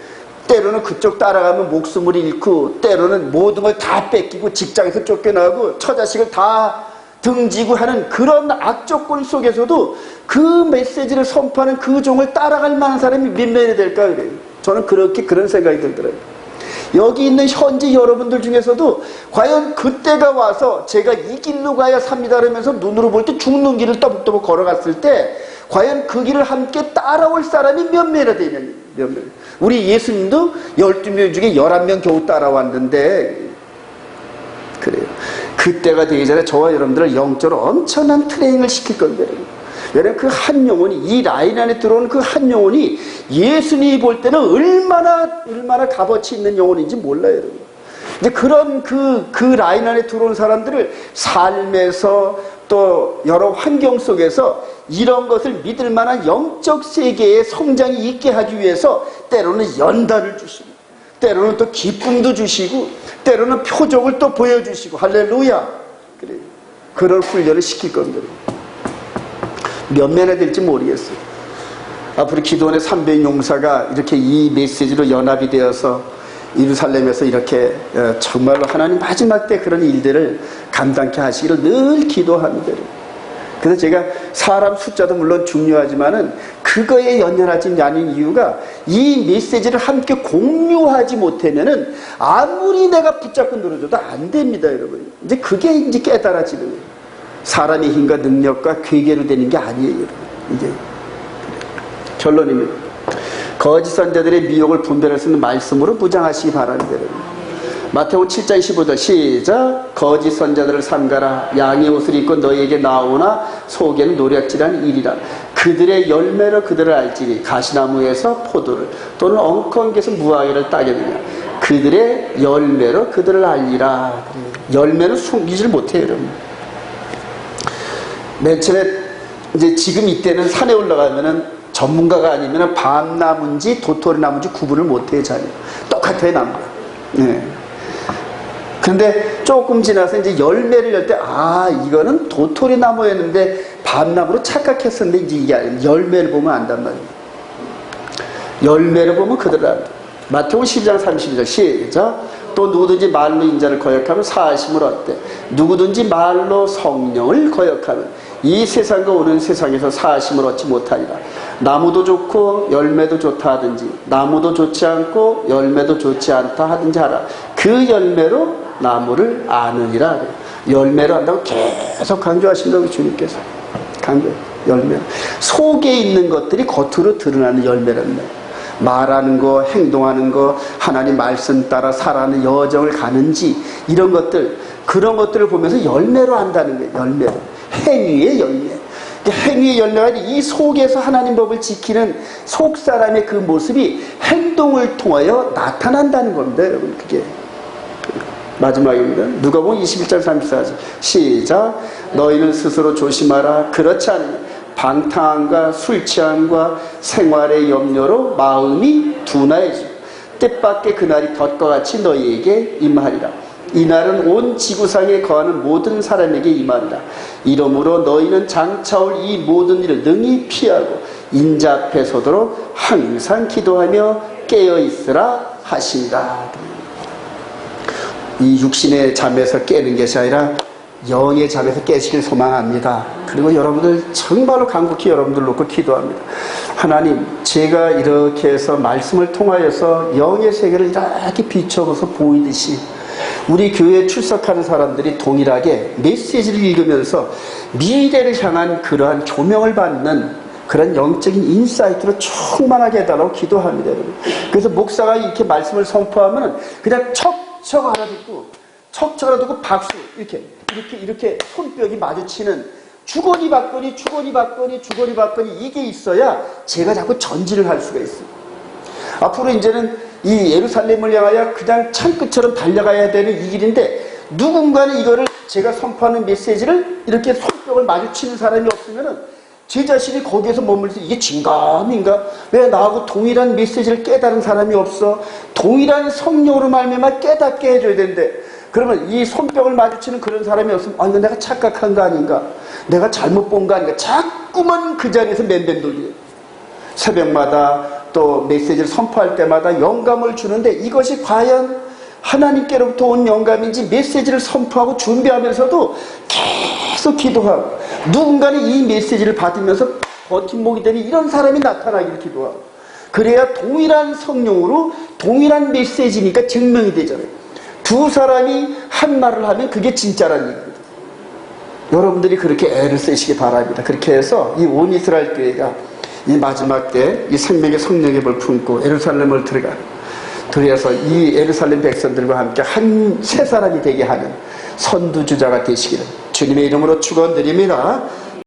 [SPEAKER 1] 때로는 그쪽 따라가면 목숨을 잃고 때로는 모든 걸 다 뺏기고 직장에서 쫓겨나고 처자식을 다 등지고 하는 그런 악조건 속에서도 그 메시지를 선포하는 그 종을 따라갈 만한 사람이 몇 명이 될까 그래요. 저는 그런 생각이 들더라고요. 여기 있는 현지 여러분들 중에서도 과연 그때가 와서 제가 이 길로 가야 삽니다 그러면서 눈으로 볼 때 죽는 길을 떠벅떠벅 걸어갔을 때 과연 그 길을 함께 따라올 사람이 몇 명이나 되냐니. 몇 명. 우리 예수님도 12명 중에 11명 겨우 따라왔는데 그래요. 그때가 되기 전에 저와 여러분들을 영적으로 엄청난 트레이닝을 시킬 겁니다. 왜냐하면 그 한 영혼이, 이 라인 안에 들어오는 그 한 영혼이 예수님이 볼 때는 얼마나 값어치 있는 영혼인지 몰라요, 여러분. 이제 그런 그 라인 안에 들어온 사람들을 삶에서 또 여러 환경 속에서 이런 것을 믿을 만한 영적 세계의 성장이 있게 하기 위해서 때로는 연단을 주시고 때로는 또 기쁨도 주시고 때로는 표적을 또 보여주시고 할렐루야. 그래요. 그런 훈련을 시킬 겁니다. 몇 면에 될지 모르겠어요. 앞으로 기도원의 300 용사가 이렇게 이 메시지로 연합이 되어서 예루살렘에서 이렇게 정말로 하나님 마지막 때 그런 일들을 감당케 하시기를 늘 기도합니다. 그래서 제가 사람 숫자도 물론 중요하지만은 그거에 연연하지 않은 이유가 이 메시지를 함께 공유하지 못하면은 아무리 내가 붙잡고 늘어져도 안 됩니다, 여러분. 이제 그게 이제 깨달아지는 거예요. 사람의 힘과 능력과 괴계로 되는 게 아니에요, 여러분. 이게 결론입니다. 거짓 선자들의 미혹을 분별할 수 있는 말씀으로 무장하시기 바랍니다, 여러분. 마태복음 7장 15절 시작. 거짓 선자들을 삼가라. 양의 옷을 입고 너희에게 나오나 속에는 노략질한 일이라. 그들의 열매로 그들을 알지니 가시나무에서 포도를 또는 엉겅개에서 무화과를 따겠느냐. 그들의 열매로 그들을 알리라. 열매는 숨기질 못해요, 여러분. 맨 처음에 이제 지금 이때는 산에 올라가면은 전문가가 아니면 밤나무인지 도토리 나무인지 구분을 못해요, 전혀. 똑같아요, 나무가. 네. 근데 조금 지나서 이제 열매를 열 때, 이거는 도토리 나무였는데 밤나무로 착각했었는데 이제 이게 아니에요. 열매를 보면 안단 말이에요. 열매를 보면 그들을 안다. 마태복음 12장 32절 시작. 또 누구든지 말로 인자를 거역하면 사하심을 얻되 누구든지 말로 성령을 거역하면 이 세상과 오는 세상에서 사하심을 얻지 못하리라. 나무도 좋고 열매도 좋다 하든지 나무도 좋지 않고 열매도 좋지 않다 하든지 하라. 그 열매로 나무를 아느니라. 열매로 한다고 계속 강조하신다고 주님께서. 열매. 속에 있는 것들이 겉으로 드러나는 열매라는 거예요. 말하는 거, 행동하는 거, 하나님 말씀 따라 살아가는 여정을 가는지 이런 것들, 그런 것들을 보면서 열매로 한다는 거예요. 열매로. 행위의 열매. 행위의 열매가 이 속에서 하나님 법을 지키는 속 사람의 그 모습이 행동을 통하여 나타난다는 겁니다. 여러분, 그게. 마지막입니다. 누가복음 21장 34절 시작. 너희는 스스로 조심하라. 그렇지 않으면 방탕함과 술 취함과 생활의 염려로 마음이 둔하여지고 뜻밖의 그날이 덫과 같이 너희에게 임하리라. 이날은 온 지구상에 거하는 모든 사람에게 임하리라. 이러므로 너희는 장차올 이 모든 일을 능히 피하고 인자 앞에 서도록 항상 기도하며 깨어있으라 하신다. 이 육신의 잠에서 깨는 것이 아니라 영의 잠에서 깨시길 소망합니다. 그리고 여러분들 정말로 간곡히 여러분들 놓고 기도합니다. 하나님, 제가 이렇게 해서 말씀을 통하여서 영의 세계를 이렇게 비춰서 보이듯이 우리 교회에 출석하는 사람들이 동일하게 메시지를 읽으면서 미래를 향한 그러한 조명을 받는 그런 영적인 인사이트로 충만하게 해달라고 기도합니다. 여러분. 그래서 목사가 이렇게 말씀을 선포하면 그냥 척 알아듣고 박수 이렇게 손뼉이 마주치는 주거니 받거니 이게 있어야 제가 자꾸 전진을 할 수가 있어요. 앞으로 이제는 이 예루살렘을 향하여 그냥 창끝처럼 달려가야 되는 이 길인데 누군가는 이거를 제가 선포하는 메시지를 이렇게 손뼉을 마주치는 사람이 없으면은 제 자신이 거기에서 머물러서 이게 진감인가? 왜 나하고 동일한 메시지를 깨달은 사람이 없어? 동일한 성령으로 말미암아 깨닫게 해줘야 되는데 그러면 이 손뼉을 마주치는 그런 사람이 없으면 아 이거 내가 착각한 거 아닌가? 내가 잘못 본 거 아닌가? 자꾸만 그 자리에서 맨맨 돌려요. 새벽마다 또 메시지를 선포할 때마다 영감을 주는데 이것이 과연 하나님께로부터 온 영감인지 메시지를 선포하고 준비하면서도 계속 기도하고 누군가는 이 메시지를 받으면서 버팀목이 되는 이런 사람이 나타나기를 기도하고 그래야 동일한 성령으로 동일한 메시지니까 증명이 되잖아요. 두 사람이 한 말을 하면 그게 진짜라는 얘기거든요. 여러분들이 그렇게 애를 쓰시기 바랍니다. 그렇게 해서 이 온 이스라엘 교회가 이 마지막 때 이 생명의 성령의 불을 품고 예루살렘을 들어서 이 예루살렘 백성들과 함께 한 세 사람이 되게 하는 선두주자가 되시기를 주님의 이름으로 축원드립니다.